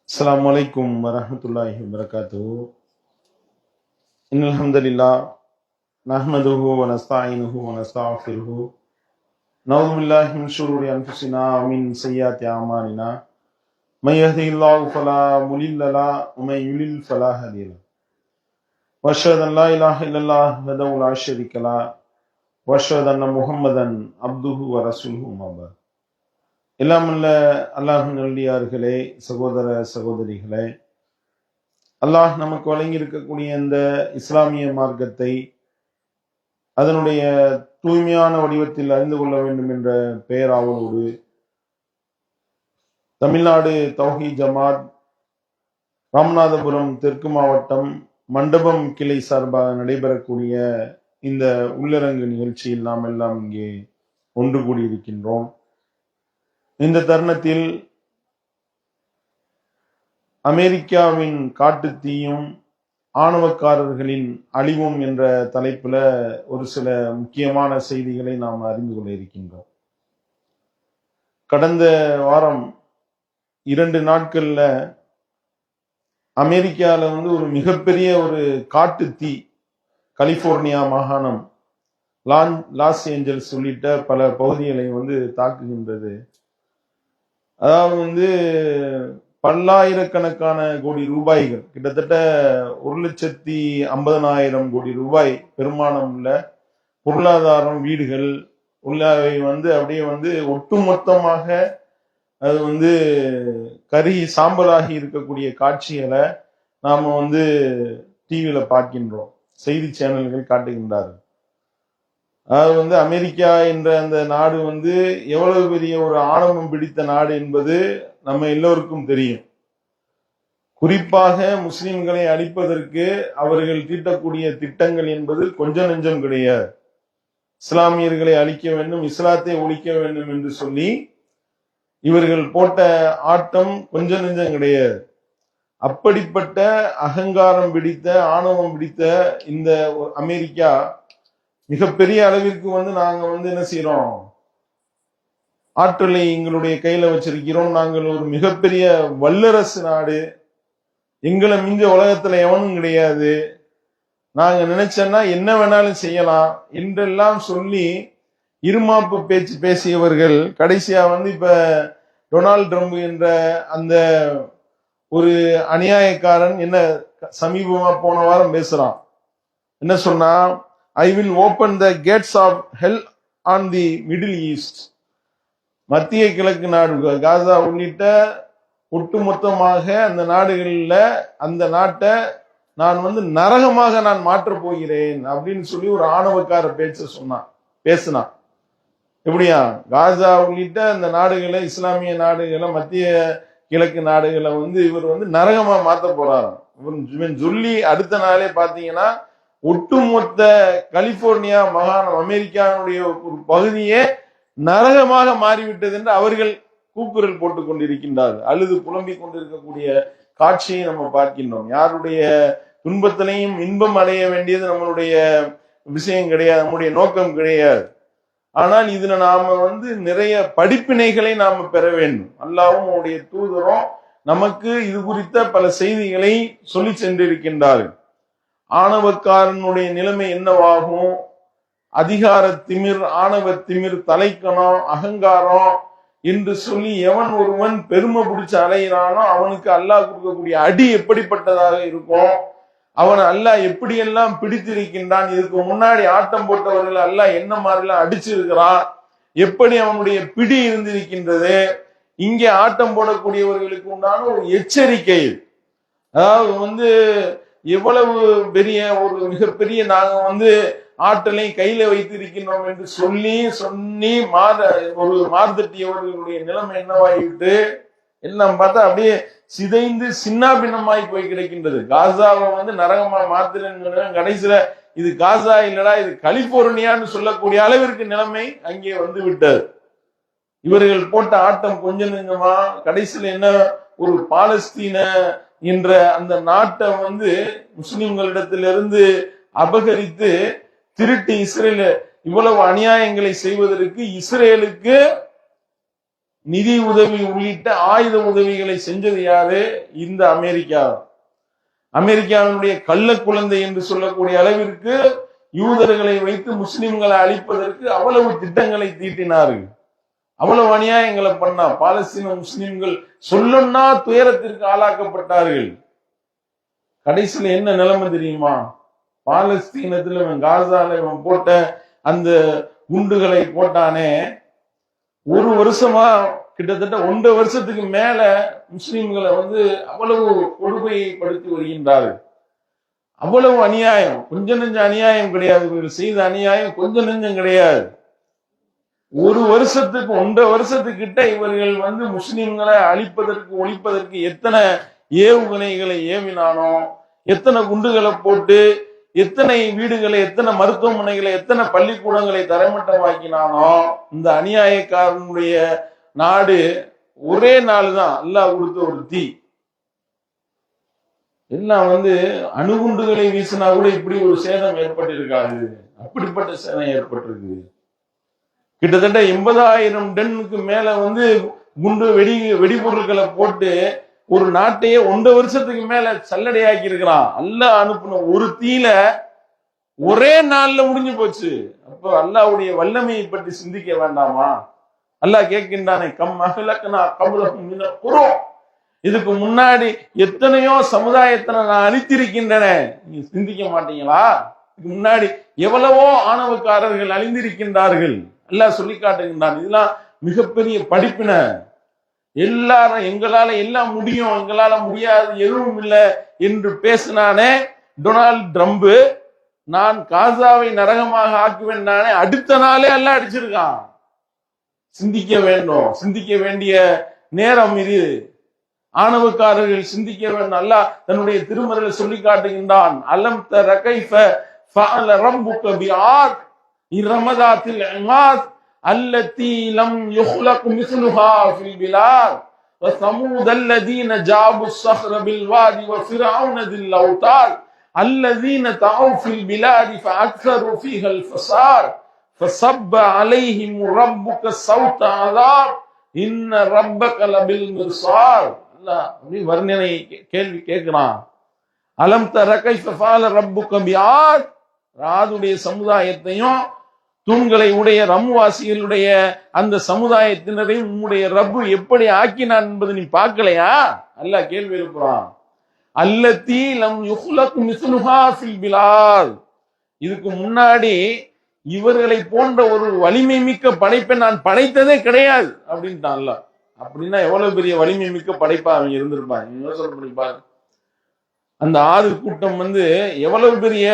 السلام عليكم ورحمة الله وبركاته. إن الحمد لله نحمده ونستعينه ونستغفره نعوذ بالله من شرور أنفسنا ومن سيئات أعمالنا من يهده الله فلا مضل له ومن يضلل فلا هادي له وأشهد أن لا إله إلا الله وحده لا شريك له وأشهد أن محمدا عبده ورسوله أما بعد. எல்லாமுள்ள அல்லாஹ்வின் நல்லடியார்களே, சகோதர சகோதரிகளே, அல்லாஹ் நமக்கு வழங்கி இருக்கக்கூடிய இந்த இஸ்லாமிய மார்க்கத்தை அதனுடைய தூய்மையான வடிவத்தில் அறிந்து கொள்ள வேண்டும் என்ற பெயராவலோடு தமிழ்நாடு தௌஹீத் ஜமாத் ராமநாதபுரம் தெற்கு மாவட்டம் மண்டபம் கிளை சார்பாக நடைபெறக்கூடிய இந்த உள்ளரங்கு நிகழ்ச்சியில் நாம் எல்லாம் இங்கே ஒன்று கூடியிருக்கின்றோம். இந்த தருணத்தில் அமெரிக்காவின் காட்டுத்தீயும் ஆணவக்காரர்களின் அழிவும் என்ற தலைப்புல ஒரு சில முக்கியமான செய்திகளை நாம் அறிந்து கொள்ள இருக்கின்றோம். கடந்த வாரம் 2 நாட்கள்ல அமெரிக்கால ஒரு மிகப்பெரிய ஒரு காட்டுத்தீ கலிபோர்னியா மாகாணம், லாஸ் ஏஞ்சல்ஸ் உள்ளிட்ட பல பகுதிகளை தாக்குகின்றது. அதாவது பல்லாயிரக்கணக்கான கோடி ரூபாய்கள், கிட்டத்தட்ட 1,50,000 கோடி ரூபாய் பெருமானம் உள்ள பொருளாதாரம், வீடுகள் உள்ளவை அப்படியே ஒட்டுமொத்தமாக அது கருகி சாம்பலாகி இருக்கக்கூடிய காட்சிகளை நாம டிவியில பார்க்கின்றோம், செய்தி சேனல்கள் காட்டுகின்றார்கள். அதாவது அமெரிக்கா என்ற அந்த நாடு எவ்வளவு பெரிய ஒரு ஆணவம் பிடித்த நாடு என்பது நம்ம எல்லோருக்கும் தெரியும். குறிப்பாக முஸ்லிம்களை அழிப்பதற்கு அவர்கள் தீட்டக்கூடிய திட்டங்கள் என்பது கொஞ்சம் நெஞ்சம் கிடையாது. இஸ்லாமியர்களை அழிக்க வேண்டும், இஸ்லாத்தை ஒழிக்க வேண்டும் என்று சொல்லி இவர்கள் போட்ட ஆட்டம் கொஞ்சம் நெஞ்சம் கிடையாது. அப்படிப்பட்ட அகங்காரம் பிடித்த, ஆணவம் பிடித்த இந்த அமெரிக்கா மிகப்பெரிய அளவிற்கு நாங்க என்ன செய்யறோம், ஆற்றலை எங்களுடைய கையில வச்சிருக்கிறோம், நாங்கள் ஒரு மிகப்பெரிய வல்லரசு நாடு, எங்களை மிஞ்ச உலகத்துல எவனும் கிடையாது, நாங்க நினைச்சோன்னா என்ன வேணாலும் செய்யலாம் என்றெல்லாம் சொல்லி இருமாப்பு பேச்சு பேசியவர்கள் கடைசியா இப்ப டொனால்ட் ட்ரம்ப் என்ற அந்த ஒரு அநியாயக்காரன் என்ன சமீபமா போன வாரம் பேசுறான். என்ன சொன்னா, I will open the gates of hell on the Middle East. மத்திய கிழக்கு நாடு, காசா உள்ளிட்ட ஒட்டுமொத்தமாக அந்த நாடுகளில் அந்த நாட்டை நான் நரகமாக நான் மாற்றப் போகிறேன் அப்படின்னு சொல்லி ஒரு ஆணவக்கார பேசினான். எப்படியா, காசா உள்ளிட்ட அந்த நாடுகளை, இஸ்லாமிய நாடுகளை, மத்திய கிழக்கு நாடுகளை இவர் நரகமா மாத்த போறாராம். இவன் சொல்லி அடுத்த நாளே பாத்தீங்கன்னா ஒட்டுமொத்த கலிபோர்னியா மாகாணம், அமெரிக்காவுடைய ஒரு பகுதியே நரகமாக மாறிவிட்டது என்று அவர்கள் கூக்குரல் போட்டுக் கொண்டிருக்கின்றார்கள். அழுது புலம்பிக் கொண்டிருக்கக்கூடிய காட்சியை நம்ம பார்க்கின்றோம். யாருடைய துன்பத்திலையும் இன்பம் அடைய வேண்டியது நம்மளுடைய விஷயம் கிடையாது, நம்முடைய நோக்கம் கிடையாது. ஆனால் இதுல நாம நிறைய படிப்பினைகளை நாம பெற வேண்டும். அல்லாஹ்வும் அவருடைய தூதரும் நமக்கு இது குறித்த பல செய்திகளை சொல்லி சென்றிருக்கின்றார்கள். ஆணவக்காரனுடைய நிலைமை என்னவாகும், அதிகார திமிர், ஆணவ திமிர், தலைக்கணம், அகங்காரம் என்று சொல்லி எவன் ஒருவன் பெருமை பிடிச்ச அலையிறானோ அவனுக்கு அல்லாஹ் கொடுக்கக்கூடிய அடி எப்படிப்பட்டதாக இருக்கும், அவன் அல்லாஹ் எப்படியெல்லாம் பிடித்திருக்கின்றான், இதுக்கு முன்னாடி ஆட்டம் போட்டவர்கள் அல்லாஹ் என்ன மாதிரிலாம் அடிச்சிருக்கிறான், எப்படி அவனுடைய பிடி இருந்திருக்கின்றது, இங்கே ஆட்டம் போடக்கூடியவர்களுக்கு உண்டான ஒரு எச்சரிக்கை. அதாவது எவ்வளவு பெரிய ஒரு மிகப்பெரிய நாங்க ஆற்றலை கையில வைத்திருக்கின்றோம் என்று சொல்லி ஒரு மார்தட்டியவர்களுடைய நிலைமை என்னவாயிட்டு எல்லாம் பார்த்தா அப்படியே சிதைந்து சின்னாபின்னமாய் போய் கிடைக்கின்றது. காசாவை நரகமா மாத்திர கடைசியில இது காசா இல்லடா, இது கலிபோர்னியான்னு சொல்லக்கூடிய அளவிற்கு நிலைமை அங்கே விட்டது. இவர்கள் போட்ட ஆட்டம் கொஞ்சம் நெஞ்சமா கடைசியில என்ன, ஒரு பாலஸ்தீன என்ற அந்த நாட்டை முஸ்லிம்களிடத்திலிருந்து அபகரித்து திருட்டி இஸ்ரேல் இவ்வளவு அநியாயங்களை செய்வதற்கு இஸ்ரேலுக்கு நிதி உதவி உள்ளிட்ட ஆயுத உதவிகளை செஞ்சது யாரு? இந்த அமெரிக்கா. அமெரிக்காவினுடைய கள்ள குழந்தை என்று சொல்லக்கூடிய அளவிற்கு யூதர்களை வைத்து முஸ்லிம்களை அழிப்பதற்கு அவ்வளவு திட்டங்களை தீட்டினார்கள். அவ்வளவு அநியாயங்களை பண்ணா பாலஸ்தீன முஸ்லிம்கள் சொல்லணும்னா துயரத்திற்கு ஆளாக்கப்பட்டார்கள். கடைசியில என்ன நிலைமை தெரியுமா? பாலஸ்தீனத்துல காசால இவன் போட்ட அந்த குண்டுகளை போட்டானே, ஒரு வருஷமா கிட்டத்தட்ட 1.5 வருஷத்துக்கு மேல முஸ்லிம்களை அவ்வளவு கொடுமைப்படுத்தி வருகின்றார்கள். அவ்வளவு அநியாயம், கொஞ்சம் நெஞ்ச அநியாயம் கிடையாது. இவர்கள் செய்த அநியாயம் கொஞ்சம் நெஞ்சம் கிடையாது. 1 வருஷத்துக்கு 1.5 வருஷத்துக்கிட்ட இவர்கள் முஸ்லிம்களை அழிப்பதற்கு ஒழிப்பதற்கு எத்தனை ஏவுகணைகளை ஏவினானோ, எத்தனை குண்டுகளை போட்டு, எத்தனை வீடுகளை, எத்தனை மருத்துவமனைகளை, எத்தனை பள்ளிக்கூடங்களை தரைமட்டமாக்கினானோ, இந்த அநியாயக்காரனுடைய நாடு ஒரே நாள் தான் அல்லாஹ் கொடுத்த ஒரு தீ. எல்லாம் அணுகுண்டுகளை வீசினா கூட இப்படி ஒரு சேதம் ஏற்பட்டிருக்காது. அப்படிப்பட்ட சேதம் ஏற்பட்டிருக்கு. கிட்டத்தட்ட 80,000 டன்னுக்கு மேல குண்டு வெடிபொருட்களை போட்டு ஒரு நாட்டையே 1.5 வருஷத்துக்கு மேல சல்லடையாக்கி இருக்கிறான். அல்லாஹ் அனுப்பின ஒரு தீல ஒரே நாள்ல முடிஞ்சு போச்சு. அப்ப அல்லாஹ்வுடைய வல்லமையை பற்றி சிந்திக்க வேண்டாமா? அல்லாஹ் கேட்கின்றானே, கம் அஹ்லக்னா கப்லஹும் மினல் குரூன், இதுக்கு முன்னாடி எத்தனையோ சமுதாயத்தை நான் அழித்திருக்கின்றன, நீங்க சிந்திக்க மாட்டீங்களா? இதுக்கு முன்னாடி எவ்வளவோ ஆணவக்காரர்கள் அழிந்திருக்கின்றார்கள். அல்லாஹ் சொல்லி காட்டுகின்றான். இதெல்லாம் மிகப்பெரிய படிப்பின. எல்லாரும் எங்களால எல்லாம் முடியும், எங்களால முடியாது எதுவும் இல்லை என்று பேசினானே டொனால்ட் ட்ரம்ப், நான் காசாவை நரகமாக ஆக்குவேன் நானே, அடுத்த நாளே எல்லாம் அடிச்சிருக்கான். சிந்திக்க வேண்டும், சிந்திக்க வேண்டிய நேரம் இது. ஆணவக்காரர்கள் சிந்திக்க வேண்டும். அல்லாஹ் தன்னுடைய திருமறையில சொல்லி காட்டுகின்றான். அலம் தர கைஃப ஃபஅல ரப்புக பிஆத் இரமதாத்தில் இமாத் அல்லதி லம் யுக்லக் மிஸ்லுஹா ஃபில் பிலாத் وثمود الذين جابوا الصخر بالوادي وفرعون ذي الاوتاد الذين طغوا في البلاد فاكثروا فيها الفساد فصب عليهم ربك صوت عذاب ان ربك لبالمرصاد. வர்ணனை கேள்வி கேட்கிறான். அலம் தர கைஃப ஃபஅல ரப்புக பிஆத், ராதுடைய சமுதாயத்தையும் தூண்களை உடைய ரம்வாசிகளுடைய அந்த சமுதாயத்தினரையும் உம்முடைய ரப்பு எப்படி ஆக்கினான் என்பதை நீ பார்க்கலையா? அல்லாஹ் கேள்வி எழுப்புறான். அல்லதி லம் யுக்லக் மிஸ்லுஹா ஃபில் பிலாத், இதுக்கு முன்னாடி இவர்களை போன்ற ஒரு வலிமை மிக்க படைப்பை நான் படைத்ததே கிடையாது அப்படின்ட்டான் அல்லாஹ். அப்படின்னா எவ்வளவு பெரிய வலிமை மிக்க படைப்பா அவங்க இருந்திருப்பாங்க. யோசனை பண்ணி பாருங்க. அந்த 6 கூட்டம் எவ்வளவு பெரிய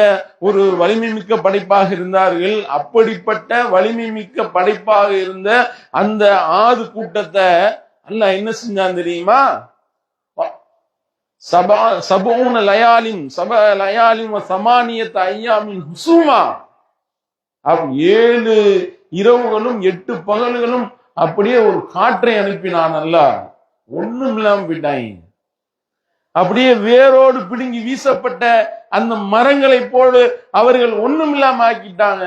ஒரு வலிமை மிக்க படைப்பாக இருந்தார்கள். அப்படிப்பட்ட வலிமை மிக்க படைப்பாக இருந்த அந்த 6 கூட்டத்தை அல்லாஹ் என்ன செஞ்சான் தெரியுமா? சபூன லயாலின் சப லயாலின் சமானியத் ஐயாமின் ஹுசூமா, 7 இரவுகளும் 8 பகல்களும் அப்படியே ஒரு காற்றை அனுப்பினான். அல்லாஹ் ஒண்ணும் இல்லாம போயிட்டாங்க. அப்படியே வேரோடு பிடுங்கி வீசப்பட்ட அந்த மரங்களை போல அவர்கள் ஒண்ணும் இல்லாம ஆக்கிட்டாங்க.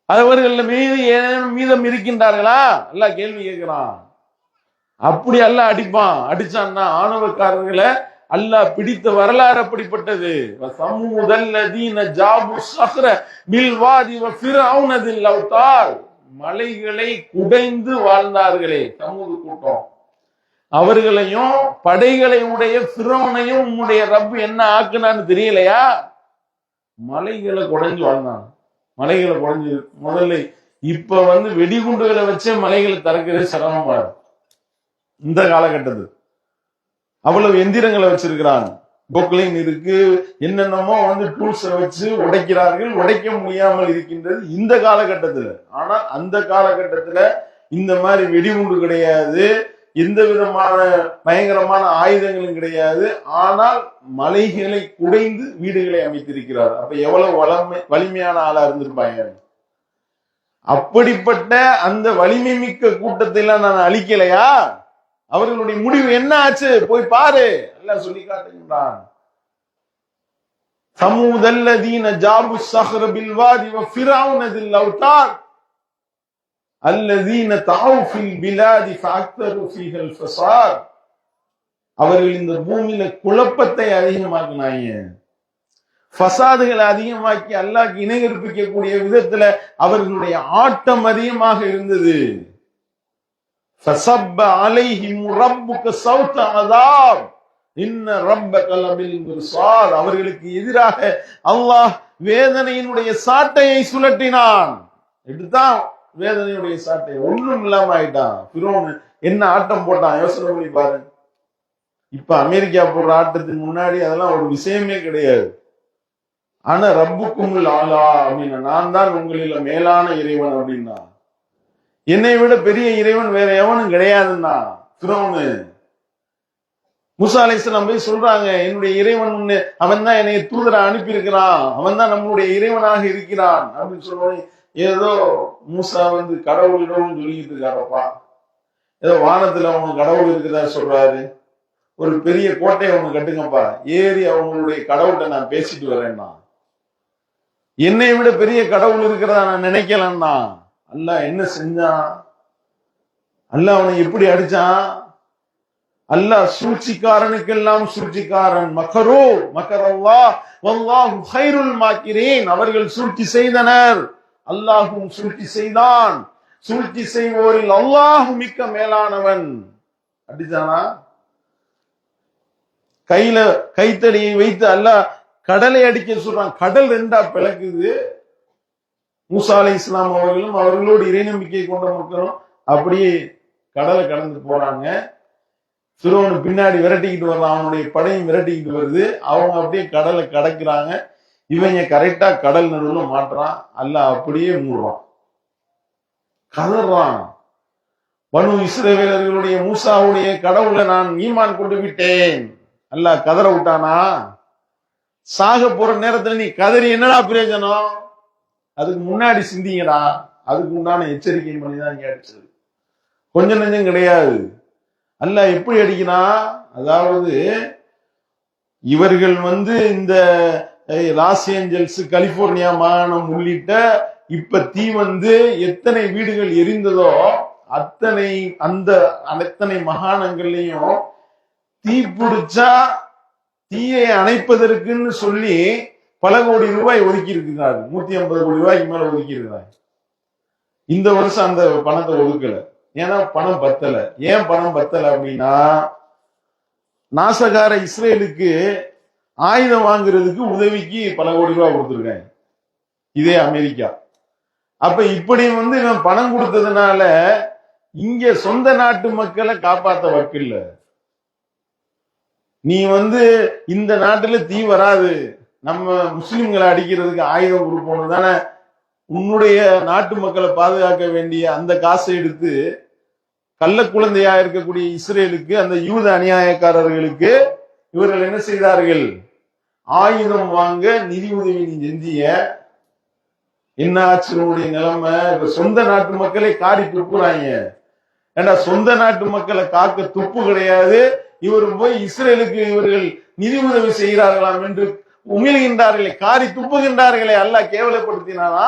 அவர்கள் மீதம் இருக்கின்றார்களா? அல்லாஹ் கேள்வி கேட்கிறான். அப்படி அல்லாஹ் அடிப்பான். அடிச்சான்னா ஆணவக்காரர்களை அல்லாஹ் பிடித்த வரலாறு அப்படிப்பட்டது. மலைகளை குடைந்து வாழ்ந்தார்களே சமூக கூட்டம், அவர்களையும் படைகளை உடைய ஃபிரௌனையும் உம்முடைய ரப்பு என்ன ஆக்குனான்னு தெரியலையா? மலைகளை குடைஞ்சு வாழ்ந்தாங்க. மலைகளை குடைஞ்சு முதல்ல இப்ப வெடிகுண்டுகளை வச்சே மலைகளை திறக்கிறது சிரமமா இருக்கு. இந்த காலகட்டத்தில் அவ்வளவு எந்திரங்களை வச்சிருக்கிறாங்க. பொக்லைன் இருக்கு, என்னென்னமோ டூல்ஸை வச்சு உடைக்கிறார்கள். உடைக்க முடியாமல் இருக்கின்றது இந்த காலகட்டத்தில். ஆனால் அந்த காலகட்டத்தில் இந்த மாதிரி வெடிகுண்டு கிடையாது, எந்த விதமான பயங்கரமான ஆயுதங்களும் கிடையாது. ஆனால் மலைகளை குடைந்து வீடுகளை அமைத்திருக்கிறார். அப்ப எவ்வளவு வலிமையான ஆளா இருந்திருப்பாங்க. அப்படிப்பட்ட அந்த வலிமை மிக்க கூட்டத்தை எல்லாம் நான் அழிக்கலையா? அவர்களுடைய முடிவு என்ன ஆச்சு போய் பாரு, அல்லாஹ் சொல்லி காட்டுகின்றான். சமூதல்லதீன ஜாபு ஸஹ்ர பில் வாதி வ ஃபிரௌன தில் அவ்தாத், அல்லதீன தாவு ஃபில் பிலாதி ஃபஅக்தரு ஃபீஹல் ஃபஸாத், அவர்கள் இந்த பூமியில குழப்பத்தை அதிகமாக்குனாங்க, ஃபசாதுகளை அதிகமாக்கி அல்லாஹ்க்கு இணை கற்பிக்கக்கூடிய விதத்துல அவர்களுடைய ஆட்டம் அதிகமாக இருந்தது. ஃபஸப்ப அலைஹிம் ரப்புக ஸௌத அஸாப் இன்ன ரப்பக லபில் மிர்சாத், அவர்களுக்கு எதிராக அல்லாஹ் வேதனையினுடைய சாட்டையை சுழற்றினான். எடுத்தான் வேதனையுடைய சாட்டை, ஒண்ணும் இல்லாம ஆயிட்டான். ஃபிரௌன் என்ன ஆட்டம் போட்டான் யோசனை பண்ணி பாருங்க. இப்ப அமெரிக்கா போடுற ஆட்டத்துக்கு முன்னாடி அதெல்லாம் ஒரு விஷயமே கிடையாது. ஆனா ரப்புக்குமுல் ஆலா அப்படின்னா, நான் தான் உங்களில் மேலான இறைவன் அப்படின்னா, என்னை விட பெரிய இறைவன் வேற எவனும் கிடையாதுன்னா ஃபிரௌன். மூசா அலைஹிஸ்ஸலாம் போய் சொல்றாங்க, என்னுடைய இறைவன் அவன் தான் என்னை தூதரை அனுப்பி இருக்கிறான், அவன் தான் நம்மளுடைய இறைவனாக இருக்கிறான் அப்படின்னு சொல்லுவாங்க. ஏதோ மூசா கடவுளிடம் சொல்லிக்கிட்டு இருக்காரப்பா, ஏதோ வானத்துல அவங்க கடவுள் இருக்கிறதா சொல்றாரு, ஒரு பெரிய கோட்டையை அவங்க கட்டுங்கப்பா, ஏறி அவங்களுடைய கடவுள்கிட்ட நான் பேசிட்டு வரேன்னா, என்னை விட பெரிய கடவுள் இருக்கிறதா நான் நினைக்கலன்னா. அல்லாஹ் என்ன செஞ்சான்? அல்லாஹ் அவனை எப்படி அடிச்சான்? அல்லாஹ் சூழ்ச்சிக்காரனுக்கெல்லாம் சூழ்ச்சிக்காரன். மக்கரோ மக்கரல்லாஹ் வல்லாஹு கைருல் மாக்கிரீன், அவர்கள் சூழ்ச்சி செய்தனர், அல்லாஹும் சூழ்ச்சி செய்தான், சூழ்ச்சி செய்வோரில் அல்லாஹ் மிக்க மேலானவன். அடிச்சானா? கையில கைத்தடியை வைத்து அல்லாஹ் கடலை அடிக்க சொல்றான். கடல் ரெண்டா பிளக்குது. மூசா அலைஹிஸ்ஸலாம் அவர்களும் அவர்களோடு இறை நம்பிக்கை கொண்ட மக்களும் அப்படியே கடலை கடந்து போறாங்க. ஃபிரௌன் பின்னாடி விரட்டிக்கிட்டு வர்றான், அவனுடைய படையும் விரட்டிக்கிட்டு வருது. அவங்க அப்படியே கடலை கடக்குறாங்க. இவங்க கரெக்டா கடல் நடுவுல மாட்டுறான். அல்லாஹ் அப்படியே மூடுறான், கதறான். பனு இஸ்ரவேலர்களுடைய மூசாவுடைய கடவுளை நான் ஈமான் கொண்டு விட்டேன். அல்லாஹ் கதற விட்டானா? சாக போற நேரத்துல நீ கதறி என்னடா பிரயோஜனம்? அதுக்கு முன்னாடி சிந்திங்கடா. அதுக்கு உண்டான எச்சரிக்கை பண்ணிதான் இங்க அடிச்சது, கொஞ்சம் நெஞ்சம் கிடையாது. அல்லாஹ் எப்படி அடிக்கினா? அதாவது இவர்கள் இந்த லாஸ் ஏஞ்சல்ஸ், கலிபோர்னியா மாகாணம் உள்ளிட்ட இப்ப தீ எத்தனை வீடுகள் எரிந்ததோ அத்தனை மாகாணங்கள்லயும் தீ பிடிச்சா தீயை அணைப்பதற்குன்னு சொல்லி பல கோடி ரூபாய் ஒதுக்கி இருக்கிறார். 150 கோடி ரூபாய்க்கு மேல ஒதுக்கி இருக்கிறார். இந்த வருஷம் அந்த பணத்தை ஒதுக்கல, ஏன்னா பணம் பத்தல. ஏன் பணம் பத்தல அப்படின்னா, நாசகார இஸ்ரேலுக்கு ஆயுதம் வாங்குறதுக்கு உதவிக்கு பல கோடி ரூபாய் கொடுத்துருக்காங்க இதே அமெரிக்கா. அப்ப இப்படி இவன் பணம் கொடுத்ததுனால இங்க சொந்த நாட்டு மக்களை காப்பாத்த வக்கில்ல. நீ இந்த நாட்டுல தீ வராது, நம்ம முஸ்லிம்களை அடிக்கிறதுக்கு ஆயுதம் கொடுப்போம் தானே உன்னுடைய நாட்டு மக்களை பாதுகாக்க வேண்டிய அந்த காசை எடுத்து கள்ள குழந்தையா இருக்கக்கூடிய இஸ்ரேலுக்கு, அந்த யூத அநியாயக்காரர்களுக்கு இவர்கள் என்ன செய்தார்கள்? ஆயுதம் வாங்க நிதி உதவி நீ செஞ்சிய. என்ன ஆச்சு உன்னுடைய நிலைமை? இப்ப சொந்த நாட்டு மக்களை காரி துப்புறாங்க. ஏன்னா சொந்த நாட்டு மக்களை காக்க துப்பு கிடையாது. இவர் போய் இஸ்ரேலுக்கு இவர்கள் நிதி உதவி செய்கிறார்களாம் என்று உமிழ்கின்றார்களே, காரி துப்புகின்றார்களே. அல்லாஹ் கேவலப்படுத்தினானா?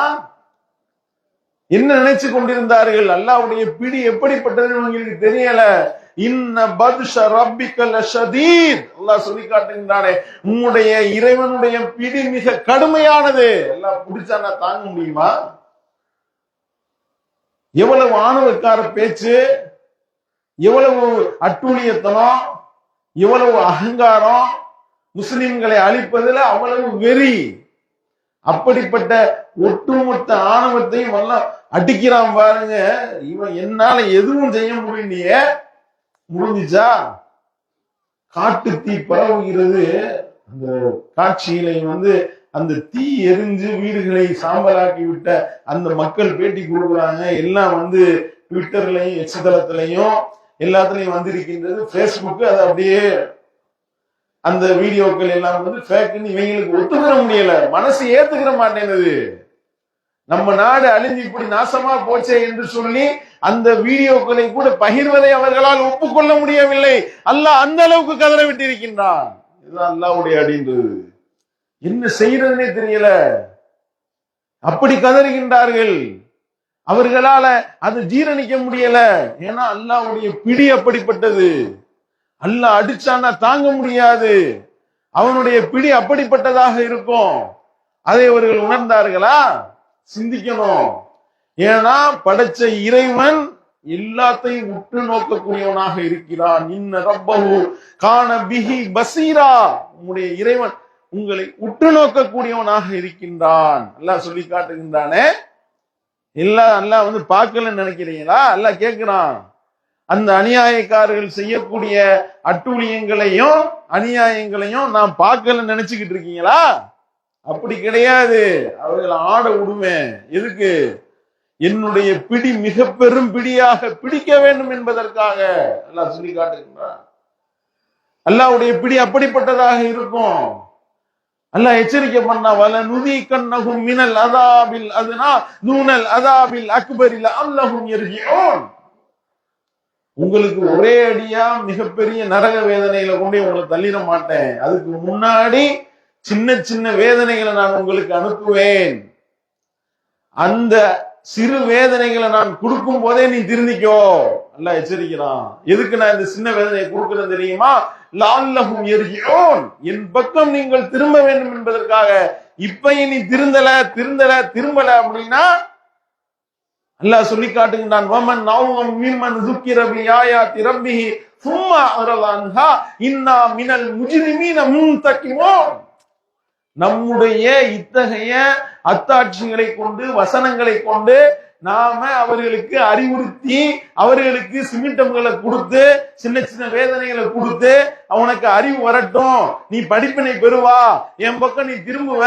என்ன நினைச்சு கொண்டிருந்தார்கள்? அல்லாஹ்வுடைய பிடி எப்படிப்பட்டதுன்னு உங்களுக்கு தெரியல. இன்ன பத்ஷ ரப்பிக லஷதீத், அல்லாஹ் சொல்லி காட்டுகின்றானே, உம்முடைய இறைவனுடைய பிடி மிக கடுமையானது. அல்லாஹ் பிடிச்சானா தாங்க முடியுமா? எவ்வளவு ஆணவக்கார பேச்சு, எவ்வளவு அட்டூழியத்தனம், எவ்வளவு அகங்காரம், முஸ்லிம்களை அழிப்பதில் அவ்வளவு வெறி. அப்படிப்பட்ட ஒட்டுமொத்த ஆணவத்தையும் எல்லாம் அடிக்கிறான் பாருங்க. இவன் என்னால எதுவும் செய்ய முடியலையே, முடிஞ்சுச்சா? காட்டு தீ பரவுகிறது. அந்த காட்சியில அந்த தீ எரிஞ்சு வீடுகளை சாம்பலாக்கி விட்ட அந்த மக்கள் பேட்டி கொடுக்குறாங்க. எல்லாம் ட்விட்டர்லயும் எக்ஸ்தலத்திலையும் எல்லாத்துலயும் வந்திருக்கின்றது. பேஸ்புக் அது அப்படியே அந்த வீடியோக்கள் எல்லாம் ஃபேக்னு இவங்களுக்கு ஒத்துக்கிற முடியல, மனசு ஏத்துக்கிற மாட்டேங்குது. நம்ம நாடு அழிஞ்சு இப்படி நாசமா போச்சே என்று சொல்லி அந்த வீடியோக்களை கூட பகிர்வதை அவர்களால் ஒப்புக்கொள்ள முடியவில்லை. அல்லாஹ் அந்த அளவுக்கு கதற விட்டிருக்கின்றான். இதுதான் அல்லாஹ்வுடைய அடின்றது. என்ன செய்யறதுன்னே தெரியல, அப்படி கதறுகின்றார்கள். அவர்களால அது ஜீரணிக்க முடியல. ஏன்னா அல்லாஹ்வுடைய பிடி அப்படிப்பட்டது. அல்லாஹ் அடிச்சான்னா தாங்க முடியாது. அவனுடைய பிடி அப்படிப்பட்டதாக இருக்கும். அதை அவர்கள் உணர்ந்தார்களா? சிந்திக்கணும். ஏன்னா படைச்ச இறைவன் எல்லாத்தையும் உற்று நோக்கக்கூடியவனாக இருக்கிறான். இன்ன ரப்பஹு கான பிஹி பசீரா. உங்களுடைய இறைவன் உங்களை உற்று நோக்கக்கூடியவனாக இருக்கின்றான். அல்லாஹ் சொல்லி காட்டுகின்றானே. அல்லாஹ் பார்க்கலன்னு நினைக்கிறீங்களா? அல்லாஹ் கேட்கிறான். அந்த அநியாயக்காரர்கள் செய்யக்கூடிய அட்டூழியங்களையும் அநியாயங்களையும் நான் பார்க்கலன்னு நினைச்சுக்கிட்டு இருக்கீங்களா? அப்படி கிடையாது. அவர்கள் ஆட விடுவேன். எதுக்கு? என்னுடைய பிடி மிக பெரும் பிடியாக பிடிக்க வேண்டும் என்பதற்காக அல்லாஹ் சொல்லி காட்டுகின்றான். அல்லாஹ்வுடைய பிடி அப்படிப்பட்டதாக இருக்கும். அல்லாஹ் எச்சரிக்கை பண்ணா, வல நுதி கண்ணகும் மினல் அதாபில் அதுனா நூனல் அதாபில் அக்பரில் அல்லஹும் யர்ஜிஊன். உங்களுக்கு ஒரே அடியா மிகப்பெரிய நரக வேதனையில கொண்டு உங்களை தள்ளிட மாட்டேன். அதுக்கு முன்னாடி சின்ன சின்ன வேதனைகளை நான் உங்களுக்கு அனுப்புவேன். அந்த சிறு வேதனைகளை நான் கொடுக்கும் போதே நீ திருந்திக்கோ. அல்லாஹ் எச்சரிக்கிறான். எதுக்கு நான் இந்த சின்ன வேதனையை கொடுக்கிறேன் தெரியுமா? லஅல்லஹும் யர்ஜிஊன், என் பக்கம் நீங்கள் திரும்ப வேண்டும் என்பதற்காக. இப்பயும் நீ திரும்பல அப்படின்னா அல்லாஹ் சொல்லி காட்டுகின்றான். வமன் நௌம் மிம்மன் ذுக்கிர பிஆயாத்தி ரப்பிஹி ثم அரத அன்ஹா இன்னா மினல் முஜ்ரிமீன முன்தகிமூன். நம்முடைய இத்தகைய அத்தாட்சிகளை கொண்டு வசனங்களை கொண்டு நாம அவர்களுக்கு அறிவுறுத்தி அவர்களுக்கு சிமிட்டம்களை கொடுத்து சின்ன சின்ன வேதனைகளை கொடுத்து அவனுக்கு அறிவு வரட்டும், நீ படிப்பினை பெறுவா, என் பக்கம் நீ திரும்புவ,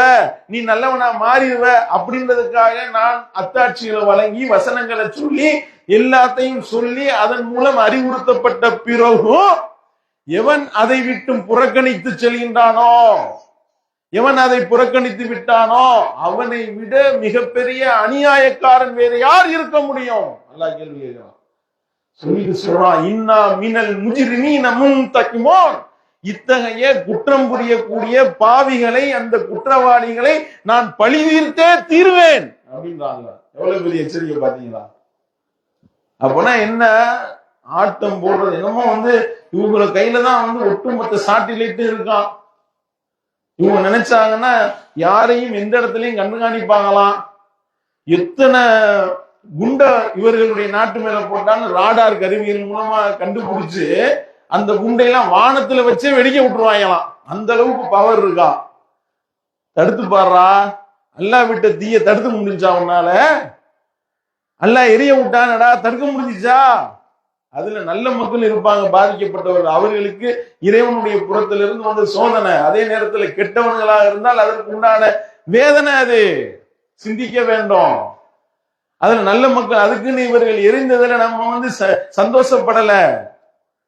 நீ நல்லவனா மாறிடுவ அப்படின்றதுக்காக நான் அத்தாட்சிகளை வழங்கி வசனங்களை சொல்லி எல்லாத்தையும் சொல்லி அதன் மூலம் அறிவுறுத்தப்பட்ட பிறகும் எவன் அதை விட்டும் புறக்கணித்து செல்கின்றானோ, எவன் அதை புறக்கணித்து விட்டானோ அவனை விட மிகப்பெரிய அநியாயக்காரன் வேற யார் இருக்க முடியும்? அல்லாஹ் கேள்வி கேட்கிறான். சொல்லிட்டு சொல்றான், இன்னா மினல் முஜ்ரிமீன முன்தகிமூன். இத்தகைய குற்றம் புரியக்கூடிய பாவிகளை, அந்த குற்றவாளிகளை நான் பழி தீர்த்தே தீர்வேன் அப்படின்றாங்க. எவ்வளவு பெரிய எச்சரிக்கை பாத்தீங்களா? அப்பனா என்ன ஆட்டம் போடுறது? என்னமோ இவங்கள கையில தான் ஒட்டுமொத்த சாட்டிலைட்டு இருக்கான். இவங்க நினைச்சாங்கன்னா யாரையும் எந்த இடத்துலயும் கண்காணிப்பாங்களாம். எத்தனை குண்ட இவர்களுடைய நாட்டு மேல போட்டான்னு ராடார் கருவிகள் மூலமா கண்டுபிடிச்சு அந்த குண்டையெல்லாம் வானத்துல வச்சே வெடிக்க விட்டுருவாங்களாம். அந்த அளவுக்கு பவர் இருக்கா. தடுத்து பாடுறா. அல்லாஹ் விட்ட தீய தடுத்து முடிஞ்சா உன்னால? அல்லாஹ் எரிய விட்டானடா, தடுக்க முடிஞ்சிச்சா? அதுல நல்ல மக்கள் இருப்பாங்க, பாதிக்கப்பட்டவர்கள். அவர்களுக்கு இறைவனுடைய புறத்திலிருந்து சோதனை. அதே நேரத்தில் கெட்டவன்களாக இருந்தால் அதற்கு உண்டான வேதனை. அது சிந்திக்க வேண்டும். அதுல நல்ல மக்கள், அதுக்குன்னு இவர்கள் எரிந்ததுல நம்ம சந்தோஷப்படல,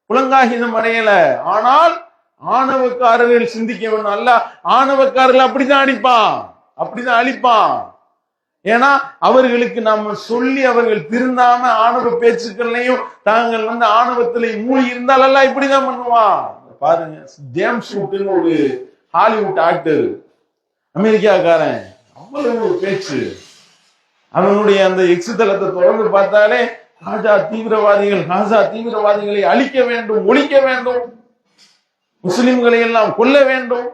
புலங்காகிதம் அடையல. ஆனால் ஆணவக்காரர்கள் சிந்திக்க வேண்டும். அல்ல ஆணவக்காரர்கள் அப்படிதான் அடிப்பான், அப்படிதான் அழிப்பான். ஏன்னா அவர்களுக்கு நம்ம சொல்லி அவர்கள் திருந்தாம ஆணவ பேச்சுக்கள்லையும் தாங்கள் ஆணவத்திலே மூழ்கி இருந்தால் எல்லாம் இப்படிதான் பண்ணுவான். பாருங்க, ஜேம்ஸ் வுட்னு ஒரு ஹாலிவுட் ஆக்டர், அமெரிக்காக்காரன், அவ்வளவு பேச்சு. அவனுடைய அந்த எக்ஸ் தளத்தை தொடர்ந்து பார்த்தாலே காசா தீவிரவாதிகளை அழிக்க வேண்டும், ஒழிக்க வேண்டும், முஸ்லிம்களை எல்லாம் கொல்ல வேண்டும்,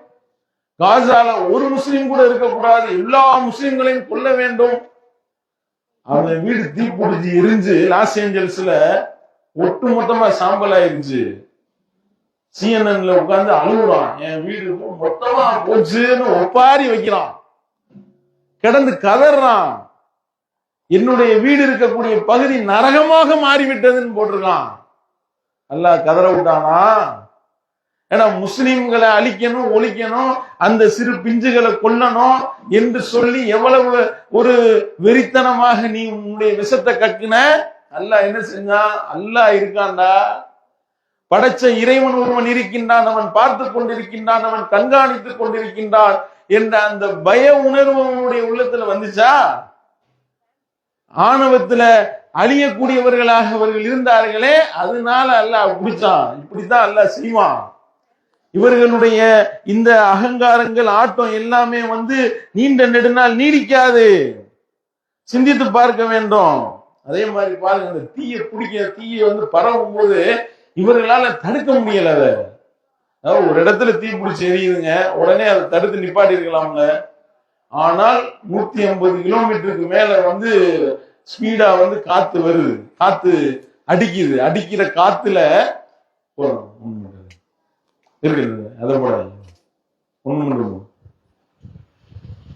காசால ஒரு முஸ்லீம் கூட இருக்கக்கூடாது, எல்லா முஸ்லிம்களையும் கொல்ல வேண்டும். அவன் வீடு தீப்பிடிச்சு எரிஞ்சு லாஸ் ஏஞ்சல்ஸ்ல ஒட்டு மொத்தமா சாம்பல் ஆயிருச்சு. CNN உட்கார்ந்து அழுகுறான், என் வீடு மொத்தமா போச்சுன்னு ஒப்பாரி வைக்கிறான், கிடந்து கதறான். என்னுடைய வீடு இருக்கக்கூடிய பகுதி நரகமாக மாறிவிட்டதுன்னு போட்டிருக்கான். அல்லாஹ் கதற விட்டானா? ஏன்னா முஸ்லிம்களை அழிக்கணும், ஒழிக்கணும், அந்த சிறு பிஞ்சுகளை கொல்லணும் என்று சொல்லி எவ்வளவு ஒரு வெறித்தனமாக நீ உன்னுடைய விஷத்தை கக்குன. அல்லாஹ் என்ன செஞ்சான்? அல்லாஹ் இருக்கான்டா, படைச்ச இறைவன் ஒருவன் இருக்கின்றான், அவன் பார்த்து கொண்டிருக்கின்றான், அவன் கண்காணித்துக் கொண்டிருக்கின்றான் என்ற அந்த பய உணர்வு அவனுடைய உள்ளத்துல வந்துச்சா? ஆணவத்துல அழியக்கூடியவர்களாக அவர்கள் இருந்தார்களே, அதனால அல்லாஹ் பிடிச்சான். இப்படித்தான் அல்லாஹ் செய்வான். இவர்களுடைய இந்த அகங்காரங்கள், ஆட்டம் எல்லாமே நீண்ட நெடுநாள் நீடிக்காது. சிந்தித்து பார்க்க வேண்டும். அதே மாதிரி பாருங்க, அந்த தீயை வந்து பரவும் போது இவர்களால தடுக்க முடியல. அதாவது ஒரு இடத்துல தீ பிடிச்சி எரியுதுங்க, உடனே அதை தடுத்து நிப்பாட்டி இருக்கலாம்ல. ஆனால் 150 கிலோமீட்டருக்கு மேல வந்து ஸ்பீடா வந்து காத்து வருது, காத்து அடிக்குது. அடிக்கிற காத்துல இருக்குது அதை போட ஒண்ணு.